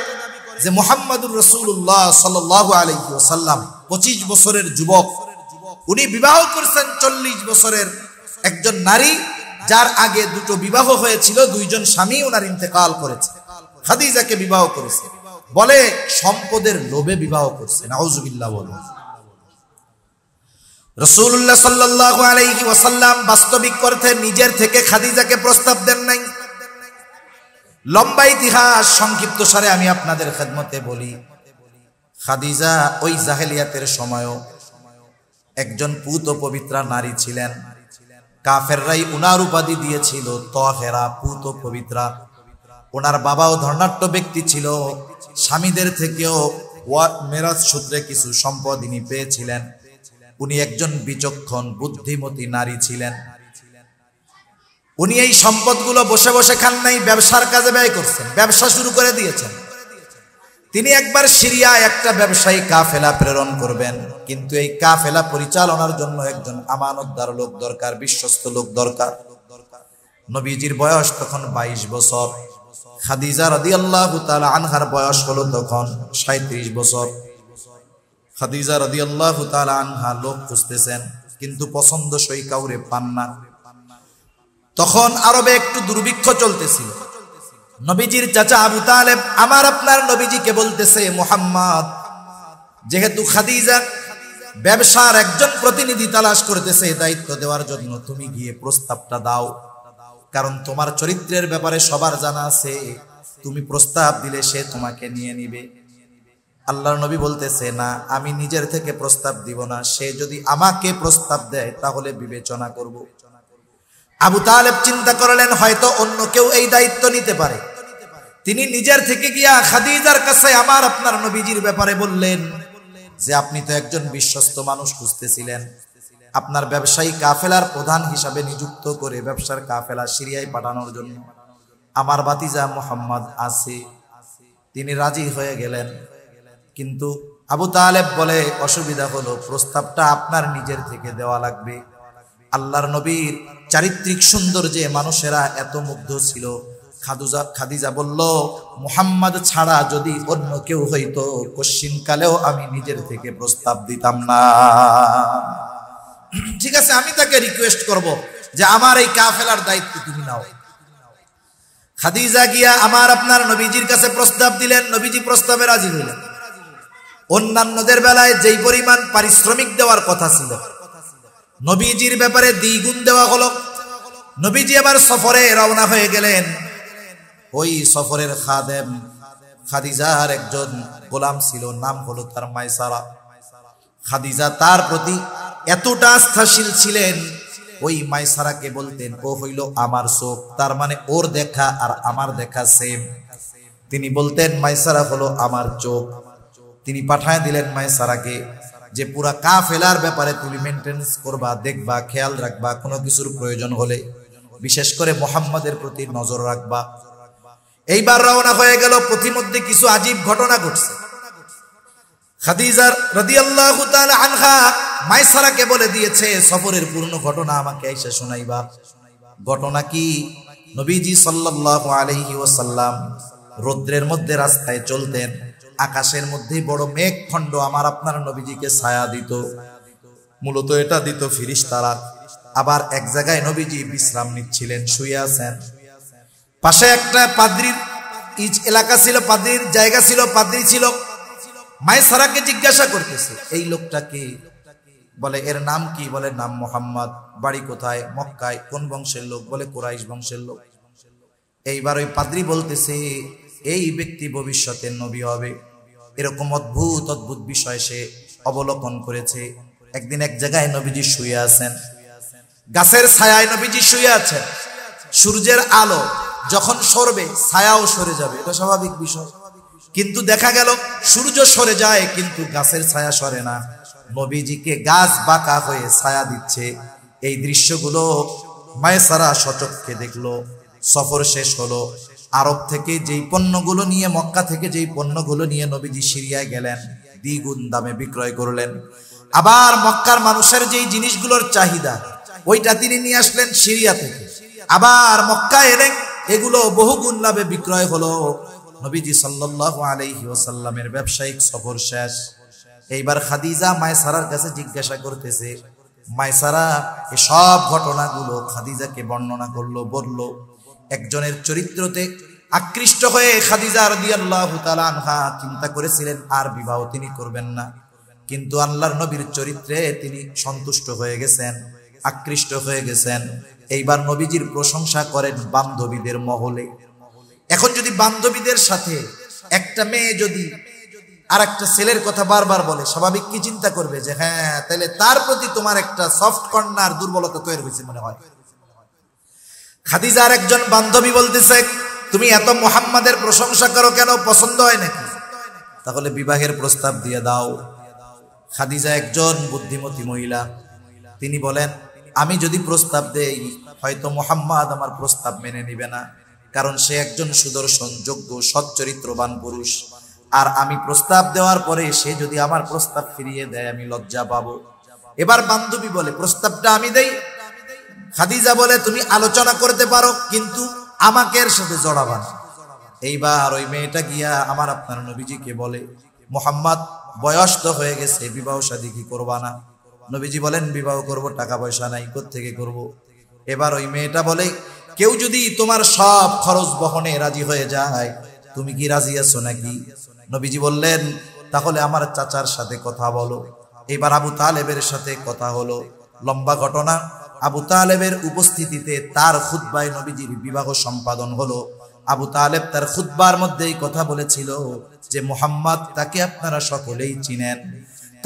যে মুহাম্মাদুর রাসূলুল্লাহ সাল্লাল্লাহু আলাইহি ওয়াসাল্লাম 25 বছরের যুবক, উনি বিবাহ করেছেন 40 বছরের একজন নারী, যার আগে দুটো বিবাহ হয়েছিল, দুইজন স্বামী ওনার ইন্তেকাল করেছে, খাদিজাকে বিবাহ করেছে, বলে সম্পদের লোভে বিবাহ করছে। নাউজুবিল্লাহ। বলে রাসূলুল্লাহ সাল্লাল্লাহু আলাইহি ওয়াসাল্লাম বাস্তবিক অর্থে নিজের থেকে খাদিজাকে প্রস্তাব দেন নাই। লম্বা ইতিহাস সংক্ষিপ্ত সারে আমি আপনাদের খেদমতে বলি, খাদিজা ওই জাহেলিয়াতের সময়ও একজন পুত পবিত্রা নারী ছিলেন। কাফেররাই উনার উপাধি দিয়েছিল তহেরা, পুত পবিত্রা। ওনার বাবাও ধর্নাঢ্য ব্যক্তি ছিল, স্বামীদের থেকেও মেরাজ সূত্রে কিছু সম্পদ ইনি পেয়েছিলেন। উনি একজন বিচক্ষণ বুদ্ধিমতী নারী ছিলেন। উনি এই সম্পদগুলো বসে বসে খান নাই, ব্যবসার কাজে ব্যয় করছেন, ব্যবসা শুরু করে দিয়েছেন। তিনি একবার সিরিয়ায় একটা ব্যবসায়ী কাফেলা প্রেরণ করবেন, কিন্তু এই কাফেলা পরিচালনার জন্য একজন আমানতদার লোক দরকার, বিশ্বস্ত লোক দরকার। নবীজির বয়স তখন 22 বছর, খাদিজা রাদিয়াল্লাহু তাআলা আনহার বয়স হলো তখন 37 বছর। খাদিজা রাদিয়াল্লাহু তাআলা আনহা লোক খুঁজতেছেন, কিন্তু পছন্দসই কাউরে পান না। তখন আরবে একটু দুর্ভিক্ষ চলতেছিল। নবীজির চাচা আবু তালেব আমার আপনার নবীজিকে বলতেছে, মুহাম্মদ, যেহেতু খাদিজা ব্যবসার একজন প্রতিনিধি তালাশ করতেছে দায়িত্ব দেওয়ার জন্য, তুমি গিয়ে প্রস্তাবটা দাও, কারণ তোমার চরিত্রের ব্যাপারে সবার জানা আছে, তুমি প্রস্তাব দিলে সে তোমাকে নিয়ে নিবে। আল্লাহর নবী বলতেছে, না, আমি নিজের থেকে প্রস্তাব দিব না, সে যদি আমাকে প্রস্তাব দেয় তাহলে বিবেচনা করব। আবু তালেব চিন্তা করলেন হয়তো অন্য কেউ এই দায়িত্ব নিতে পারে। তিনি নিজের থেকে গিয়া খাদিজার কাছে আমার আপনার নবীজির ব্যাপারে বললেন যে, আপনি তো একজন বিশ্বস্ত মানুষ খুঁজতেছিলেন, আপনার ব্যবসায়ী কাফেলার প্রধান হিসাবে নিযুক্ত করে ব্যবসার কাফেলা সিরিয়ায় পাঠানোর জন্য আমার ভাতিজা মুহাম্মদ আছে। তিনি রাজি হয়ে গেলেন, কিন্তু আবু তালেব বলে, অসুবিধা হলো, প্রস্তাবটা আপনার নিজের থেকে দেওয়া লাগবে। আল্লাহর নবীর চারিত্রিক সৌন্দর্যে মানুষেরা এত মুগ্ধ ছিল। খাদিজা বলল, মুহাম্মদ ছাড়া যদি অন্য কেউ হইতো কশ্চিনকালেও আমি নিজের থেকে প্রস্তাব দিতাম না। ঠিক আছে, আমি তাকে রিকোয়েস্ট করব যে আমার এই কাফেলার দায়িত্ব তুমি নাও। খাদিজা গিয়া আমার আপনার নবীজির কাছে প্রস্তাব দিলেন, নবীজি প্রস্তাবে রাজি হইলেন। অন্যান্যদের বেলায় যেই পরিমাণ পারিশ্রমিক দেওয়ার কথা ছিল, নবীজির ব্যাপারে দ্বিগুণ দেওয়া হলো। নবীজি আবার সফরে রওনা হয়ে গেলেন। ওই সফরের খাদেম খাদিজার একজন গোলাম ছিল, নাম হলো তার মাইসারা। খাদিজা তার প্রতি এতটা আস্থাশীল ছিলেন, ওই মাইসারাকে বলতেন, ও হইল আমার চোখ, তার মানে ওর দেখা আর আমার দেখা সেম। তিনি বলতেন, মাইসারা হলো আমার চোখ। তিনি পাঠায় দিলেন মাইসারাকে যে পুরা কাফেলার ব্যাপারে তুমি মেইনটেনেন্স করবা, দেখবা, খেয়াল রাখবা, কোনো কিছুর প্রয়োজন হলে বিশেষ করে মুহাম্মাদের প্রতি নজর রাখবা। এইবার রওনা হয়ে গেল। প্রতিমধ্যে কিছু আজীব ঘটনা ঘটছে। খাদিজা রাদিয়াল্লাহু তাআলা আনহা মাইসারাকে বলে দিয়েছে, সফরের পূর্ণ ঘটনা আমাকে আইসা শোনাইবা। ঘটনা কি? নবীজি সাল্লাল্লাহু আলাইহি ওয়াসাল্লাম রৌদ্রের মধ্যে রাস্তায় চলতেন, আকাশের মধ্যে বড় মেঘখণ্ড আমার আপনার নবীজিকে ছায়া দিত। মূলত এটা দিত ফেরেশতারা। আবার এক জায়গায় নবীজি বিশ্রাম নিচ্ছিলেন, শুয়ে আছেন। পাশে একটা পাদ্রীর এলাকা ছিল, পাদ্রীর জায়গা ছিল, পাদ্রী ছিল। মাইসারাকে জিজ্ঞাসা করতেছে, এই লোকটা কে? বলে, এর নাম কি? বলে, নাম মুহাম্মদ। বাড়ি কোথায়? মক্কায়। কোন বংশের লোক? বলে, কুরাইশ বংশের লোক। এইবার ওই পাদ্রী বলতেছে এই ব্যক্তি ভবিষ্যতে নবী হবে। এরকম অদ্ভুত অদ্ভুত বিষয় সে অবলোকন করেছে। একদিন এক জায়গায় নবীজি শুয়ে আছেন, গাছের ছায়ায় নবীজি শুয়ে আছেন। সূর্যের আলো যখন সরবে ছায়াও সরে যাবে, এটা স্বাভাবিক বিষয়। কিন্তু দেখা গেল সূর্য সরে যায় কিন্তু গাছের ছায়া সরে না। নবীজিকে গাছ বাঁকা হয়ে ছায়া দিচ্ছে। এই দৃশ্যগুলো মায়সারা সচক্ষে দেখলো। সফর শেষ হলো। আরব থেকে যেই পণ্যগুলো নিয়ে, মক্কা থেকে যেই পণ্যগুলো নিয়ে নবীজি সিরিয়ায় গেলেন, দ্বিগুণ দামে বিক্রয় করলেন। আবার মক্কার মানুষের যেই জিনিসগুলোর চাহিদা, ওইটা তিনি নিয়ে আসলেন সিরিয়া থেকে। আবার মক্কা এলেন, এগুলো বহুগুণ লাভে বিক্রয় হলো। নবীজি সাল্লাল্লাহু আলাইহি ওয়াসাল্লামের ব্যবসায়িক সফর শেষ। এইবার খাদিজা মায়সারার কাছে জিজ্ঞাসা করতেছে। মায়সারা এসব ঘটনাগুলো খাদিজাকে বর্ণনা করলো, বলল একজনের চরিত্রতে আকৃষ্ট হয়ে খাদিজা রাদিয়াল্লাহু তাআলা আনহা চিন্তা করেছিলেন আর বিবাহ তিনি করবেন না, কিন্তু আল্লাহর নবীর চরিত্রে তিনি সন্তুষ্ট হয়ে গেছেন, আকৃষ্ট হয়ে গেছেন। এইবার নবীজির প্রশংসা করেন বান্ধবীদের মহলে। এখন যদি বান্ধবীদের সাথে একটা মেয়ে যদি আর একটা ছেলের কথা বারবার বলে, স্বাভাবিক কি চিন্তা করবে যে হ্যাঁ তাহলে তার প্রতি তোমার একটা সফট কর্নার, দুর্বলতা তৈরি হয়েছে মনে হয়। খাদিজার একজন বান্ধবী বলতেছে তুমি এত মুহাম্মাদের প্রশংসা করো কেন, পছন্দ হয় নাকি? তাহলে বিবাহের প্রস্তাব দিয়ে দাও। খাদিজা একজন বুদ্ধিমতী মহিলা, তিনি বলেন আমি যদি প্রস্তাব দেই হয়তো মুহাম্মদ আমার প্রস্তাব মেনে নিবে না, কারণ সে একজন সুদর্শন, যোগ্য, সচ্চরিত্রবান পুরুষ। আর আমি প্রস্তাব দেওয়ার পরে সে যদি আমার প্রস্তাব ফিরিয়ে দেয় আমি লজ্জা পাবো। এবার বান্ধবী বলে প্রস্তাবটা আমি দেই। খাদিজা বলে তুমি আলোচনা করতে পারো কিন্তু আমাকে এর সাথে জড়াবা না। এইবার ওই মেয়েটা গিয়া আমার আপনার নবীজিকে বলে মুহাম্মদ বয়স তো হয়ে গেছে, বিবাহ শাদী কি করবা না? নবীজি বলেন বিবাহ করব, টাকা পয়সা নাই, কোত্থেকে করব? এবার ওই মেয়েটা বলে কেউ যদি তোমার সব খরচ বহনে রাজি হয়ে যায় তুমি কি রাজি আছো নাকি? নবীজি বললেন তাহলে আমার চাচার সাথে কথা বলো। এবার আবু তালেবের সাথে কথা হলো। লম্বা ঘটনা। আবু তালেবের উপস্থিতিতে তার খুতবায় নবীজির বিবাহ সম্পাদন হলো। আবু তালেব তার খুতবার মধ্যেই কথা বলেছিল যে মুহাম্মদ তাকে আপনারা সকলেই চিনেন,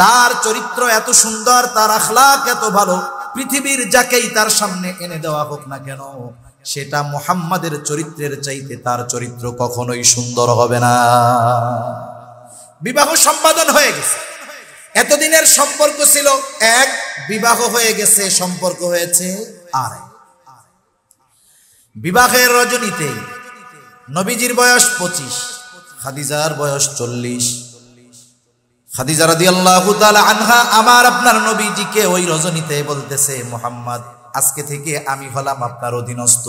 তার চরিত্র এত সুন্দর, তার আখলাক এত ভালো, পৃথিবীর যাকেই তার সামনে এনে দেওয়া হোক না কেন সেটা মুহাম্মাদের চরিত্রের চাইতে তার চরিত্র কখনোই সুন্দর হবে না। বিবাহ সম্পাদন হয়ে গেছে। এতদিনের সম্পর্ক ছিল এক, বিবাহ হয়ে গেছে, সম্পর্ক হয়েছে আর। বিবাহের রজনীতে নবীজির বয়স 25, খাদিজার বয়স 40। খাদিজা রাদিয়াল্লাহু তাআলা আনহা আমার আপনার নবীজিকে ওই রজনীতে বলতেছে মুহাম্মদ আজকে থেকে আমি হলাম আপনার অধীনস্থ,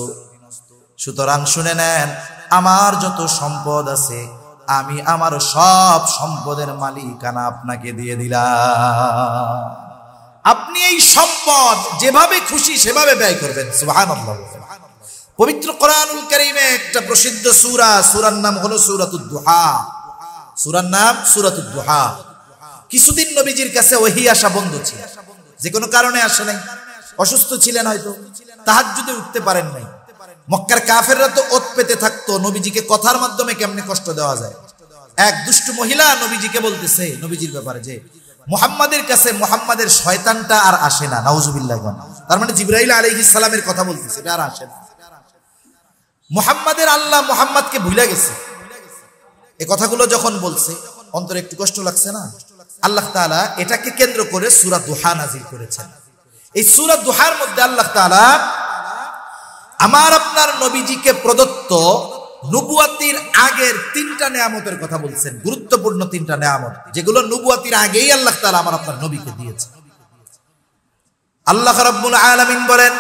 সুতরাং শুনে নেন আমার যত সম্পদ আছে আমি আমার সব সম্পদের মালিকানা আপনাকে দিয়ে দিলাম। আপনি এই সম্পদ যেভাবে খুশি সেভাবে ব্যয় করবেন। সুবহানাল্লাহ। পবিত্র কোরআনুল কারীমে একটা প্রসিদ্ধ সূরা, সূরার নাম হলো সূরাতুদ দুহা। সূরার নাম সূরাতুদ দুহা। কিছুদিন নবীজির কাছে ওহী আসা বন্ধ ছিল, যে কোনো কারণে আসে নাই, অসুস্থ ছিলেন, হয়তো তাহাজ্জুদে উঠতে পারেন নাই। মক্কার কাফেররা তো ওত পেতে থাকতো নবীজিকে কথার মাধ্যমে কেমনে কষ্ট দেওয়া যায়। এক দুষ্ট মহিলা নবীজিকে বলতেছে নবীজির ব্যাপারে যে মুহাম্মাদের কাছে মুহাম্মাদের শয়তানটা আর আসে না, নাউজুবিল্লাহ। তার মানে জিবরাইল আলাইহিস সালামের কথা বলতেছে, এটা আর আসে না। মুহাম্মাদের আল্লাহ মুহাম্মাদকে ভুলে গেছে। এই কথাগুলো যখন বলছে অন্তরে একটু কষ্ট লাগছে না? আল্লাহ তাআলা এটাকে কেন্দ্র করে সূরা দুহা নাযিল করেছেন। এই সূরা দুহার মধ্যে আল্লাহ তাআলা আমার আপনার নবীজিকে প্রদত্ত নবুয়াতির আগের 3টা নেয়ামতের কথা বলছেন, গুরুত্বপূর্ণ 3টা নেয়ামত, যেগুলো নবুয়াতির আগেই আল্লাহ তাআলা আমার আপনার নবীকে দিয়েছেন। আল্লাহ রাব্বুল আলামিন বলেন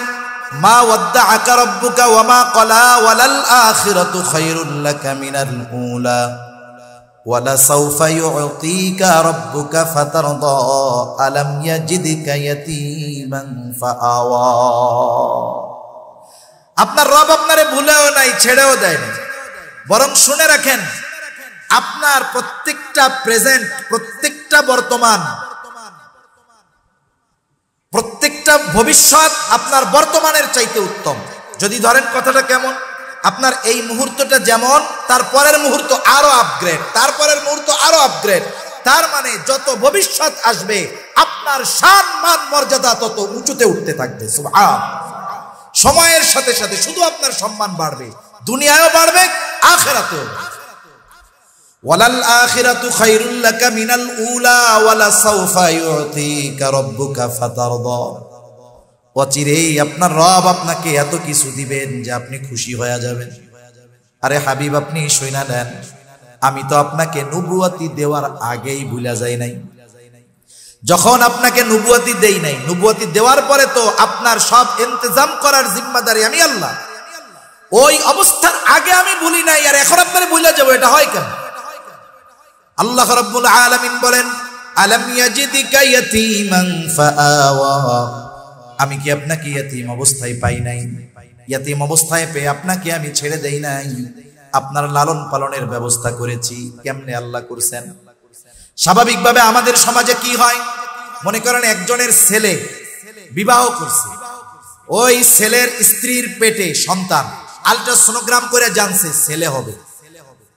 মা ওয়াদ্দাআকা রাব্বুকা ওয়া মা ক্বালা ওয়ালাল আখিরাতু খায়রুল লাকা মিনাল উলা ওয়ালা সাওফা ইউতিকা রাব্বুকা ফাতারদা আলাম ইয়াজিদকা ইয়াতীমান ফাআওয়া। আপনার রব আপনারে ভুলেও নাই, ছেড়েও দেয় না, বরং শুনে রাখেন আপনার প্রত্যেকটা প্রেজেন্ট, প্রত্যেকটা বর্তমান, প্রত্যেকটা ভবিষ্যৎ আপনার বর্তমানের চাইতে উত্তম। যদি ধরেন কথাটা কেমন, আপনার এই মুহূর্তটা যেমন তার পরের মুহূর্ত আরো আপগ্রেড, তারপরের মুহূর্ত আরো আপগ্রেড। তার মানে যত ভবিষ্যৎ আসবে আপনার শান মান মর্যাদা তত উঁচুতে উঠতে থাকবে। সুবহান। সময়ের সাথে সাথে শুধু আপনার সম্মান বাড়বে, দুনিয়ায়ও বাড়বে, আখিরাতেও। ওয়ালাল আখিরাতু খায়রুল লাকা মিনাল উলা ওয়ালা সাওফা ইউতিকা রাব্বুকা ফাতারদা। অচিরেই আপনার রব আপনাকে এত কিছু দিবেন যে আপনি খুশি হয়ে যাবেন। আরে হাবিব, আপনি শুইনা নেন, আমি তো আপনাকে নবুয়তি দেওয়ার আগেই ভুলা যাই নাই। যখন আপনাকে নবুয়তি দেই নাই, নবুয়তি দেওয়ার পরে তো আপনার সব ইন্তজাম করার জিম্মাদারি আমি আল্লাহ। ওই অবস্থার আগে আমি ভুলি নাই, আর এখন আপনারে ভুলা যাব, এটা হয় কেন? আল্লাহ রাব্বুল আলামিন বলেন, আলাম ইয়াজিদিকা ইয়াতীমান ফাআওয়া। আমি কি আপনাকে ইয়াতীম অবস্থায় পাই নাই? ইয়াতীম অবস্থায় পেয়ে আপনাকে আমি ছেড়ে দেই নাই, আপনার লালন পালনের ব্যবস্থা করেছি। কেমনে আল্লাহ করছেন? স্বাভাবিকভাবে আমাদের সমাজে কি হয়, মনে করেন একজনের ছেলে বিবাহ করছে, ওই ছেলের স্ত্রীর পেটে সন্তান, আল্ট্রাসোনোগ্রাম করে জানছে ছেলে হবে।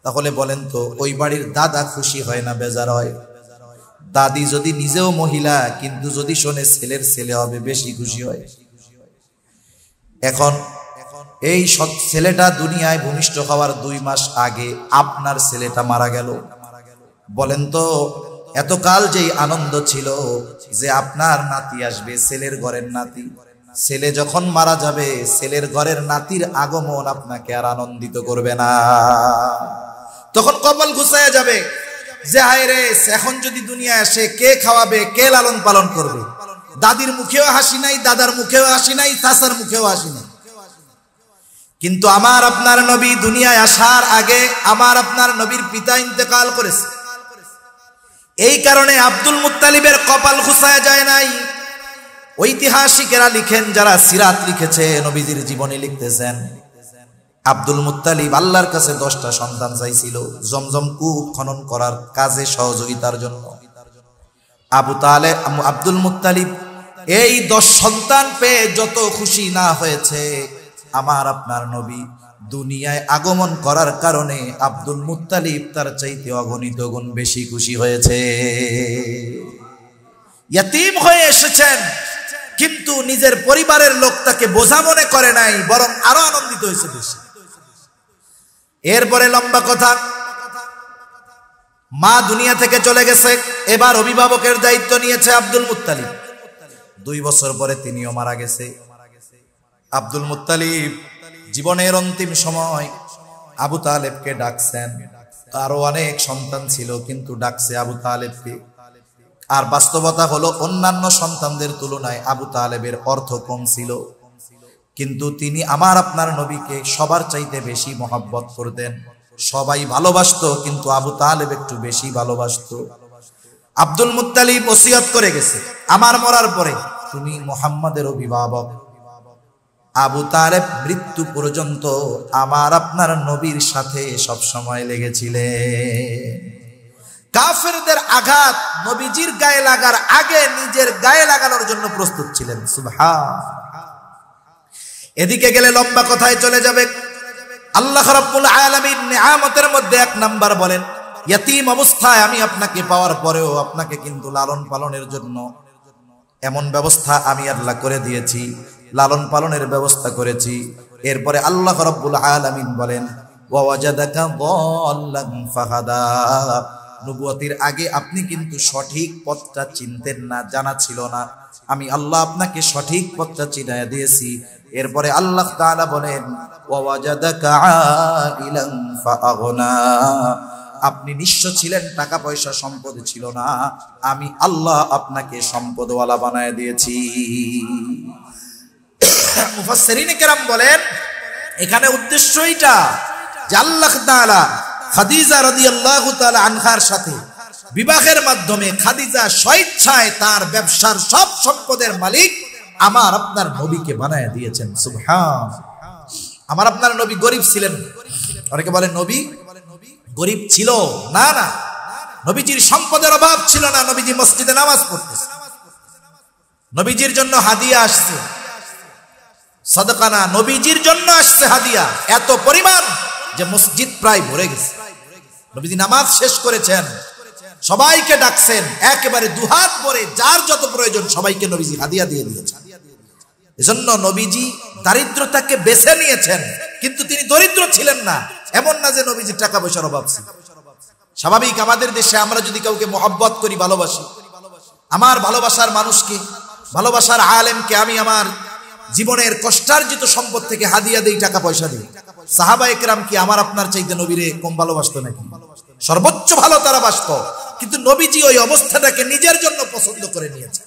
তাহলে বলেন তো ওই বাড়ির দাদা খুশি হয় না বেজার হয়? দাদি যদি নিজেও মহিলা কিন্তু যদি শোনে ছেলের ছেলে হবে বেশি খুশি হয়। এখন এই ছেলেটা দুনিয়ায় ভূমিষ্ঠ হওয়ার 2 মাস আগে আপনার ছেলেটা মারা গেল। বলেন তো এতকাল যেই আনন্দ ছিল যে আপনার নাতি আসবে, ছেলের ঘরের নাতি, ছেলে যখন মারা যাবে ছেলের ঘরের নাতির আগমন আপনাকে আর আনন্দিত করবে না। তখন কপাল ঘুচায়া যাবে যে হায় রে, এখন যদি দুনিয়ায় আসে কে খাওয়াবে, কে লালন পালন করবে? দাদির মুখেও হাসি নাই, দাদার মুখেও হাসি নাই, চাচার মুখেও হাসি নাই। কিন্তু আমার আপনার নবী দুনিয়ায় আসার আগে আমার আপনার নবীর পিতা ইন্তেকাল করেছে। এই কারণে আব্দুল মুত্তালিবের কপাল ঘুচায়া যায় নাই। ঐতিহাসিকেরা লিখেন, যারা সিরাত লিখেছে, নবীজির জীবনী লিখতেছেন, আব্দুল মুত্তালিব আল্লাহর কাছে 10টা সন্তান চাইছিল জমজম কূপ খনন করার কাজে সহযোগিতার জন্য। আব্দুল মুত্তালিব এই 10 সন্তান পেয়ে যত খুশি না হয়েছে, আমার আপনার নবী দুনিয়ায় আগমন করার কারণে আব্দুল মুত্তালিব তার চাইতে অগণিত গুণ বেশি খুশি হয়েছে। ইয়াতীম হয়ে এসেছেন কিন্তু নিজের পরিবারের লোক তাকে বোঝা মনে করে নাই, বরং আরো আনন্দিত হয়েছে বেশি। এরপরে লম্বা কথা, মা দুনিয়া থেকে চলে গেছে, এবার অভিভাবকের দায়িত্ব নিয়েছে আব্দুল মুত্তালিব। 2 বছর পরে তিনিও মারা গেছে। আব্দুল মুত্তালিব জীবনের অন্তিম সময় আবু তালেবকে ডাকছেন। আরো অনেক সন্তান ছিল কিন্তু ডাকছে আবু তালেবকে। আর বাস্তবতা হলো অন্যান্য সন্তানদের তুলনায় আবু তালেবের অর্থ কম ছিল, কিন্তু তিনি আমার আপনার নবীকে সবার চাইতে বেশি মহব্বত করতেন। সবাই ভালোবাসতো কিন্তু আবু তালেব একটু বেশি ভালোবাসতো। আব্দুল মুত্তালিব ওসিয়ত করে গেছে, আমার মরার পরে তুমি মুহাম্মাদের অভিভাবক। আবু তালেব মৃত্যু পর্যন্ত আমার আপনার নবীর সাথে সব সময় লেগেছিলেন। কাফেরদের আঘাত নবীজির গায়ে লাগার আগে নিজের গায়ে লাগানোর জন্য প্রস্তুত ছিলেন। সুবহান। এদিকে গেলে লম্বা কথায় চলে যাবে। আল্লাহ রাব্বুল আলামিন নিয়ামতের মধ্যে 1 নাম্বার বলেন, ইয়াতীম অবস্থায় আমি আপনাকে পাওয়ার পরেও আপনাকে কিন্তু লালন পালনের জন্য এমন ব্যবস্থা আমি আল্লাহ করে দিয়েছি, লালন পালনের ব্যবস্থা করেছি। এরপরে আল্লাহ রাব্বুল আলামিন বলেন, ওয়া ওয়াজাদাকা দাল্লান ফাহাদা। নবুয়তির আগে আপনি কিন্তু সঠিক পথটা চিনতেন না, জানা ছিল না, আমি আল্লাহ আপনাকে সঠিক পথটা চিনায়া দিয়েছি। এরপরে আল্লাহ তাআলা বলেন, ওয়া ওয়াজাদাকা আইলান ফাআগনা। আপনি নিঃস্ব ছিলেন, টাকা পয়সা সম্পদ ছিল না, আমি আল্লাহ আপনাকে সম্পদওয়ালা বানায় দিয়েছি। মুফাসসিরিনে কেরাম বলেন এখানে উদ্দেশ্য এটা যে আল্লাহ তাআলা খাদিজা রাদিয়াল্লাহু তাআলা আনহার সাথে বিবাহের মাধ্যমে খাদিজা স্বেচ্ছায় তার ব্যবসার সব সম্পদের মালিক আমার আপনার নবীকে বানায় দিয়েছেন। সুবহান। আমার আপনার নবী গরিব ছিলেন। অনেকে বলেন নবী গরিব ছিল, না না, নবীজির সম্পদের অভাব ছিল না। নবীজি মসজিদে নামাজ পড়তেছে, নবীজির জন্য হাদিয়া আসছে, সাদাকা না, নবীজির জন্য আসছে হাদিয়া এত পরিমাণ যে মসজিদ প্রায় ভরে গেছে। নবীজি নামাজ শেষ করেছেন, সবাইকে ডাকছেন, একেবারে দুহাত ভরে যার যত প্রয়োজন সবাইকে নবীজি হাদিয়া দিয়ে দিয়েছেন। এজন্য নবীজি দারিদ্রতাকে বেছে নিয়েছেন, কিন্তু তিনি দরিদ্র ছিলেন না। এমন না যে নবীজি টাকা পয়সার অভাব ছিল। স্বাভাবিক আমাদের দেশে আমরা যদি কাউকে মহব্বত করি, ভালোবাসি, আমার ভালোবাসার মানুষকে, ভালোবাসার আলেমকে আমি আমার জীবনের কষ্টার্জিত সম্পদ থেকে হাদিয়া দেই, টাকা পয়সা দিই। সাহাবায়ে কেরাম কি আমার আপনার চাইতে নবীরে কম ভালোবাসতো নাকি? সর্বোচ্চ ভালো তারা বাসত, কিন্তু নবীজি ওই অবস্থাটাকে নিজের জন্য পছন্দ করে নিয়েছে।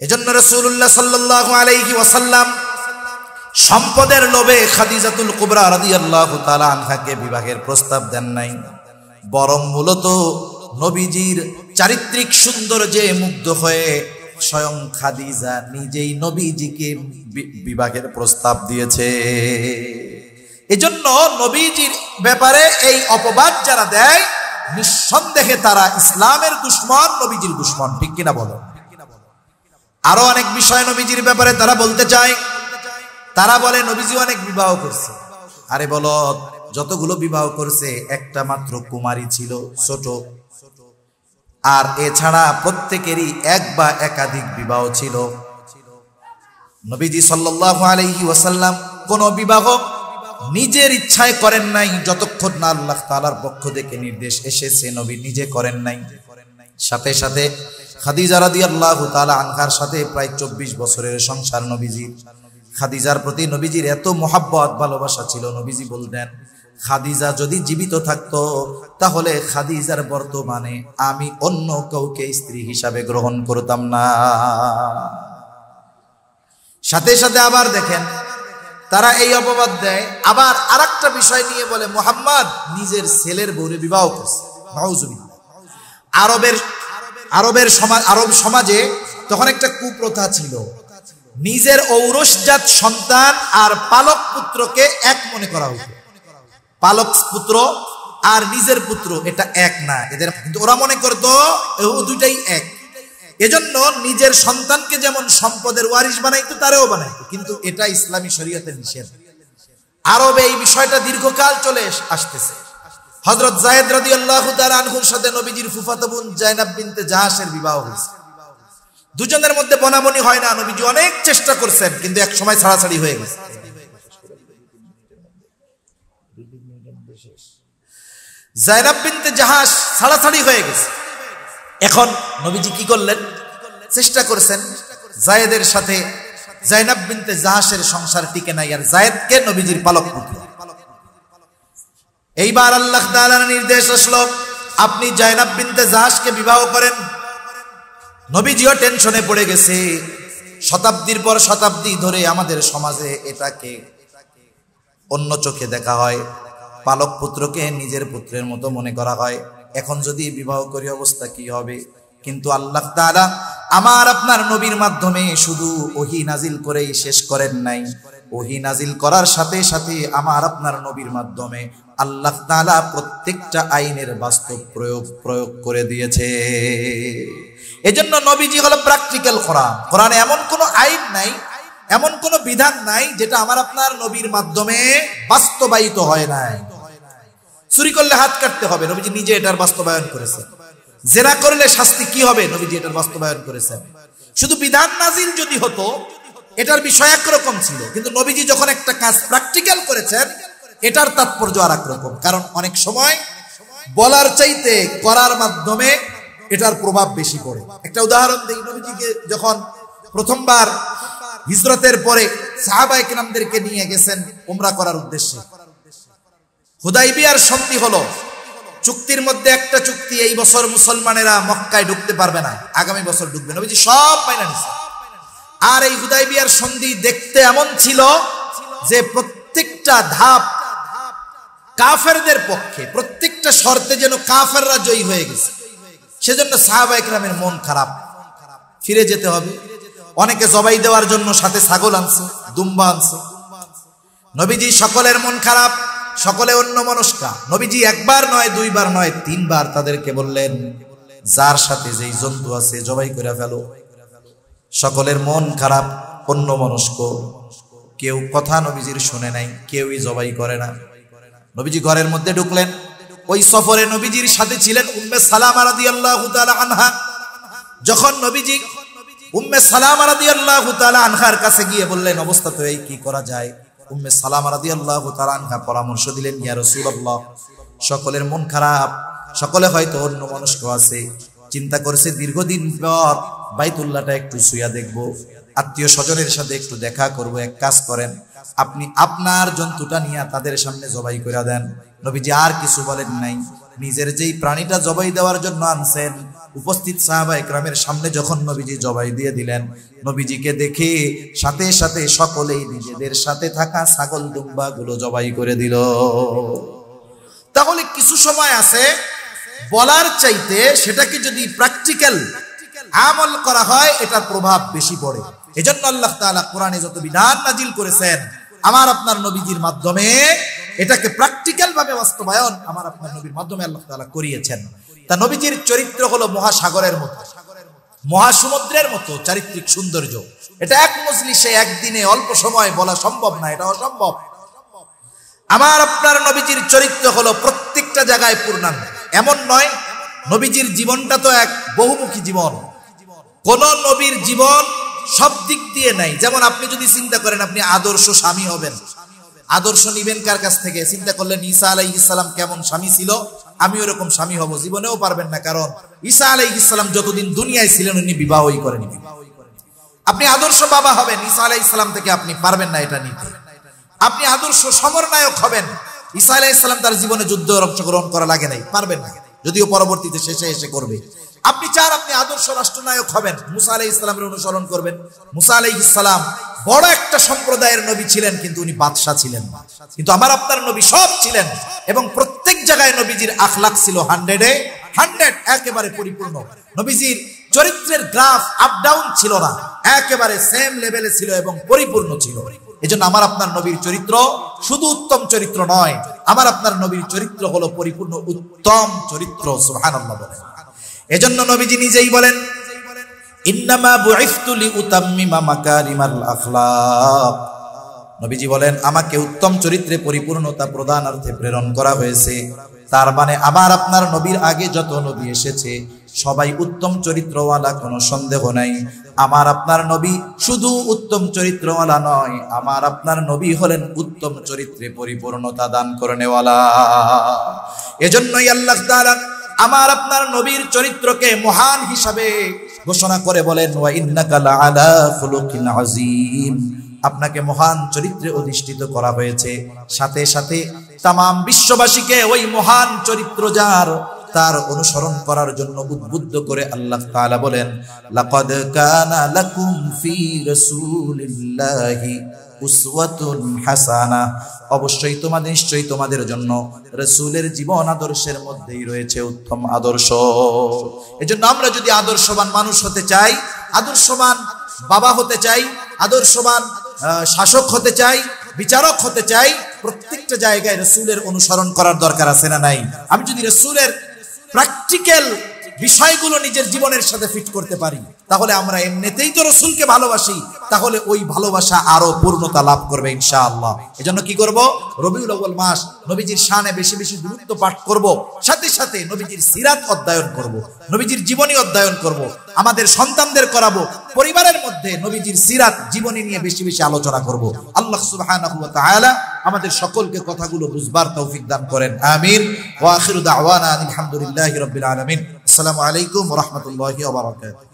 এজন্য রাসূলুল্লাহ সাল্লাল্লাহু আলাইহি ওয়াসাল্লাম সম্পদের লোভে খাদিজাতুল কুবরা রাদিয়াল্লাহু তাআলা আনহাকে বিবাহের প্রস্তাব দেন নাই, বরং মূলত নবীজির চারিত্রিক সৌন্দর্যে মুগ্ধ হয়ে স্বয়ং খাদিজা নিজেই নবীজিকে বিবাহের প্রস্তাব দিয়েছে। এজন্য নবীজির ব্যাপারে এই অপবাদ যারা দেয়, নিঃসন্দেহে তারা ইসলামের দুশমন, নবীজির দুশমন। ঠিক কিনা বলো? আরো অনেক বিষয় নবীজির ব্যাপারে তারা বলতে চায়। তারা বলে নবীজি অনেক বিবাহ করছে। আরে বলো, যতগুলো বিবাহ করছে একটা মাত্র কুমারী ছিল, ছোট। আর এছাড়া প্রত্যেকেরই এক বা একাধিক বিবাহ ছিল। নবীজি সাল্লাল্লাহু আলাইহি ওয়াসাল্লাম কোন বিবাহ নিজের ইচ্ছায় করেন নাই, যতক্ষণ না আল্লাহ তাআলার পক্ষ থেকে নির্দেশ এসেছে। নবী নিজে করেন নাই। সাথে সাথে খাদিজা রাদিয়াল্লাহু তাআলা আনহার সাথে প্রায় 24 বছরের সংসার নবীজির। খাদিজার প্রতি নবীজির এত মহব্বত, ভালোবাসা ছিল, নবীজি বলতেন খাদিজা যদি জীবিত থাকতো তাহলে খাদিজার বর্তমানে আমি অন্য কাউকে স্ত্রী হিসাবে গ্রহণ করতাম না। সাথে সাথে আবার দেখেন তারা এই অপবাদ দেয়, আবার আরেকটা বিষয় নিয়ে বলে মুহাম্মদ নিজের ছেলের বউরে বিবাহ করছে। নাউজুবিল্লাহ। আরব সমাজে তখন একটা কুপ্রথা ছিল, নিজের ঔরসজাত সন্তান আর পালক পুত্রকে এক মনে করা হতো। পালক পুত্র আর নিজের পুত্র এটা এক না এদের, কিন্তু ওরা মনে করতো দুইটাই এক। এজন্য নিজের সন্তানকে যেমন সম্পদের ওয়ারিশ বানাইতো, তারেও বানাইতো, কিন্তু এটা ইসলামী শরীয়তে নিষেধ। আরবে এই বিষয়টা দীর্ঘকাল চলে আসতেছে। হযরত যায়েদ রাদিয়াল্লাহু তাআলা আনহুর সাথে নবীজির ফুফাতো বোন জায়নাব বিনতে জাহাশের বিবাহ হয়েছে। দুজনের মধ্যে বনাবনি হয় না, নবীজি অনেক চেষ্টা করছেন, কিন্তু এক সময় ছাড়াছাড়ি হয়ে গেছে। জায়নাব বিনতে জাহাশ ছাড়াছাড়ি হয়ে গেছে। এখন নবীজি কি করলেন? চেষ্টা করেছেন জায়েদের সাথে জায়নাব বিনতে জাহাশের সংসার টিকে নাই, আর জায়েদকে নবীজির পালক পুত্র। এইবার আল্লাহ তাআলার নির্দেশ আসলো আপনি জায়নাব বিনতে জাহাশকে বিবাহ করেন। নবীজিও টেনশনে পড়ে গেছে। শতাব্দীর পর শতাব্দী ধরে আমাদের সমাজে এটাকে অন্য চোখে দেখা হয়, পালক পুত্রকে নিজের পুত্রের মতো মনে করা হয়। এখন যদি বিবাহ করি অবস্থা কি হবে? কিন্তু আল্লাহ তাআলা আমার আপনার নবীর মাধ্যমে শুধু ওহী নাজিল করেই শেষ করেন নাই, ওহী নাজিল করার সাথে সাথে আমার আপনার নবীর মাধ্যমে আল্লাহ তাআলা প্রত্যেকটা আইনের বাস্তব প্রয়োগ করে দিয়েছে। এজন্য নবীজি হলো প্র্যাকটিক্যাল কোরআন। কোরআনে এমন কোনো আইন নাই, এমন কোনো বিধান নাই যেটা আমার আপনার নবীর মাধ্যমে বাস্তবায়িত হয় নাই। চুরি করলে হাত কাটতে হবে, নবীজি নিজে এটার বাস্তবায়ন করেছেন। জেনা করলে শাস্তি কি হবে, নবীজি এটার বাস্তবায়ন করেছেন। শুধু বিধান নাজিল যদি হতো এটার বিষয় একরকম ছিল, কিন্তু নবীজি যখন একটা কাজ প্র্যাকটিক্যাল করেছেন এটার তাৎপর্য আর একরকম। কারণ অনেক সময় বলার চাইতে করার মাধ্যমে এটার প্রভাব বেশি পড়ে। একটা উদাহরণ দিই, নবীজিকে যখন প্রথমবার হিজরতের পরে সাহাবায়ে কেরামদেরকে নিয়ে গেছেন উমরা করার উদ্দেশ্যে, হুদাইবিয়ার সন্ধি হলো। চুক্তির মধ্যে একটা চুক্তি, এই বছর মুসলমানেরা মক্কায় ঢুকতে পারবে না, আগামী বছর ঢুকবে। নবীজি সব মাইনা নিছে। আর এই হুদাইবিয়ার সন্ধি দেখতে এমন ছিল যে প্রত্যেকটা ধাপ কাফেরদের পক্ষে, প্রত্যেকটা শর্তে যেন কাফেররা জয়ী হয়ে গেছে। সেজন্য সাহাবায়ে কেরামের মন খারাপ, ফিরে যেতে হবে। অনেকে জবাই দেওয়ার জন্য সাথে ছাগল আনছে, দুম্বা আনছে। নবীজি সকলের মন খারাপ, সকলে অন্যমনস্কা। নবীজি একবার নয়, দুইবার নয়, তিনবার তাদেরকে বললেন যার সাথে যেই জন্তু আছে জবাই করে ফেলো। সকলের মন খারাপ। অন্যমনস্ক, কেউ কথা নবীজির শুনে নাই, কেউই জবাই করে না। নবীজি ঘরের মধ্যে ঢুকলেন। ওই সফরে নবীজির সাথে ছিলেন উম্মে সালামা রাদিয়াল্লাহু তাআলা আনহা। যখন নবীজি উম্মে সালামা রাদিয়াল্লাহু তাআলা আনহার কাছে গিয়ে বললেন, অবস্থা তো এই, কি করা যায়? উম্মে সালামা রাদিয়াল্লাহু তাআলা আনহা পরামর্শ দিলেন, ইয়া রাসূলুল্লাহ, সকলের মন খারাপ, সকলে হয়তো অন্যমনস্ক আছে, চিন্তা করেছে দীর্ঘদিন পর বাইতুল্লাহটা একটু ছুঁয়া দেখবো, আত্মীয় স্বজনের সাথে একটু দেখা করব। এক কাজ করেন, আপনি আপনার জন্তুটা নিয়ে তাদের সামনে জবাই করে দেন। নবীজি আর কিছু বলেন নাই। নিজের যেই প্রাণীটা জবাই দেওয়ার জন্য আনছেন, উপস্থিত সাহাবা একরামের সামনে যখন নবীজি জবাই দিয়ে দিলেন, নবীজিকে দেখে সাথে সাথে সকলেই নিজেদের সাথে থাকা ছাগল দুম্বা গুলো জবাই করে দিল। তাহলে কিছু সময় আছে বলার চাইতে সেটাকে যদি প্র্যাকটিক্যাল আমল করা হয়, এটার প্রভাব বেশি পড়ে। এজন্য আল্লাহ তাআলা কোরআনে যত বিধান নাজিল করেছেন আমার আপনার নবীজির মাধ্যমে, এটাকে প্র্যাকটিক্যাল ভাবে বাস্তবায়ন আমার আপনার নবীর মাধ্যমে আল্লাহ তাআলা করিয়েছেন। তা নবীজির চরিত্র হলো মহাসাগরের মতো, মহাসমুদ্রের মতো চারিত্রিক সৌন্দর্য। এটা এক মজলিসে একদিনে অল্প সময় বলা সম্ভব না, এটা অসম্ভব। আমার আপনার নবীজির চরিত্র হলো প্রত্যেকটা জায়গায় পূর্ণাঙ্গ। এমন নয়, নবীজির জীবনটা তো এক বহুমুখী জীবন। কোন নবীর জীবন সব দিক দিয়ে নাই। যেমন আপনি যদি চিন্তা করেন আপনি আদর্শ স্বামী হবেন, আদর্শ নিবেন কার কাছ থেকে? চিন্তা করলেন ঈসা আলাইহিস সালাম কেমন স্বামী ছিল, আমি ওরকম স্বামী হব, জীবনেও পারবেন না। কারণ ঈসা আলাইহিস সালাম যতদিন দুনিয়ায় ছিলেন উনি বিবাহই করেনি। আপনি আদর্শ বাবা হবেন, ঈসা আলাইহিস সালাম থেকে আপনি পারবেন না এটা নিতে। আপনি আদর্শ সমরনায়ক হবেন, ঈসা আলাইহিস সালাম তার জীবনে যুদ্ধে অংশগ্রহণ করা লাগে নাই, পারবেন না, যদিও পরবর্তীতে শেষে এসে করবে। আপনি চান আপনি আদর্শ রাষ্ট্রনায়ক হবেন, মুসা আলাইহিস সালামের অনুসরণ করবেন। মুসা আলাইহিস সালাম বড় একটা সম্প্রদায়ের নবী ছিলেন, কিন্তু উনি বাদশা ছিলেন না। কিন্তু আমার আপনার নবী সব ছিলেন, এবং প্রত্যেক জায়গায় নবীজির আখলাক ছিল 100 একেবারে পরিপূর্ণ। নবীজির চরিত্রের গ্রাফ আপ ডাউন ছিল না, একেবারে সেম লেভেলে ছিল এবং পরিপূর্ণ ছিল। এজন্য আমার আপনার নবীর চরিত্র শুধু উত্তম চরিত্র নয়, আমার আপনার নবীর চরিত্র হলো পরিপূর্ণ উত্তম চরিত্র। সুবহানাল্লাহ বলেন। এজন্য নবীজি নিজেই বলেন, ইন্নামা বুইফতু লিউতাম্মিমা মাকারিমাল আখলাক। নবীজি বলেন, আমাকে উত্তম চরিত্রে পরিপূর্ণতা প্রদানার্থে প্রেরণ করা হয়েছে। তার মানে আমার আপনার নবীর আগে যত নবী এসেছে সবাই উত্তম চরিত্রওয়ালা, কোনো সন্দেহ নাই। আমার আপনার নবী শুধু উত্তম চরিত্রওয়ালা নয়, আমার আপনার নবী হলেন উত্তম চরিত্রে পরিপূর্ণতা দান করেনেওয়ালা। এজন্যই আল্লাহ তাআলা আমার আপনার নবীর চরিত্রকে মহান হিসাবে ঘোষণা করে বলেন, ওয়া ইন্নাকা লাআলা খুলুকিন আযীম। আপনাকে মহান চরিত্রে অধিষ্ঠিত করা হয়েছে। সাথে সাথে তামাম বিশ্ববাসীকে ওই মহান চরিত্র যার, তার অনুসরণ করার জন্য উদ্বুদ্ধ করে আল্লাহ তাআলা বলেন, লাকাদ কানা লাকুম ফি রাসূলিল্লাহি উসওয়াতুন হাসানা। অবশ্যই নিশ্চয়ই তোমাদের জন্য রাসূলের জীবন আদর্শের মধ্যেই রয়েছে উত্তম আদর্শ। এজন্য আমরা যদি আদর্শবান মানুষ হতে চাই, আদর্শবান বাবা হতে চাই, আদর্শবান শাসক হতে চাই, বিচারক হতে চাই, প্রত্যেকটা জায়গায় রাসূলের অনুসরণ করার দরকার আছে না নাই? আমি যদি রাসূলের প্র্যাকটিক্যাল বিষয়গুলো নিজের জীবনের সাথে ফিট করতে পারি, তাহলে আমরা এমনিতেই তো রাসূলকে ভালোবাসি, তাহলে ওই ভালোবাসা আরো পূর্ণতা লাভ করবে ইনশাআল্লাহ। এজন্য কি করব? রবিউল আউয়াল মাস, নবীজির শানে বেশি বেশি গুরুত্ব পাঠ করব, সাথে সাথে নবীজির সিরাত অধ্যয়ন করব, নবীজির জীবনী অধ্যয়ন করব, আমাদের সন্তানদের করাবো, পরিবারের মধ্যে নবীজির সিরাত জীবনী নিয়ে বেশি বেশি আলোচনা করব। আল্লাহ সুবহানাহু ওয়া তাআলা আমাদের সকলকে কথাগুলো বুঝবার তৌফিক দান করেন, আমিন। ওয়া আখিরু দাওয়ানা আলহামদুলিল্লাহি রাব্বিল আলামিন। আসসালামু আলাইকুম ওয়া রাহমাতুল্লাহি ওয়া বারাকাতুহু।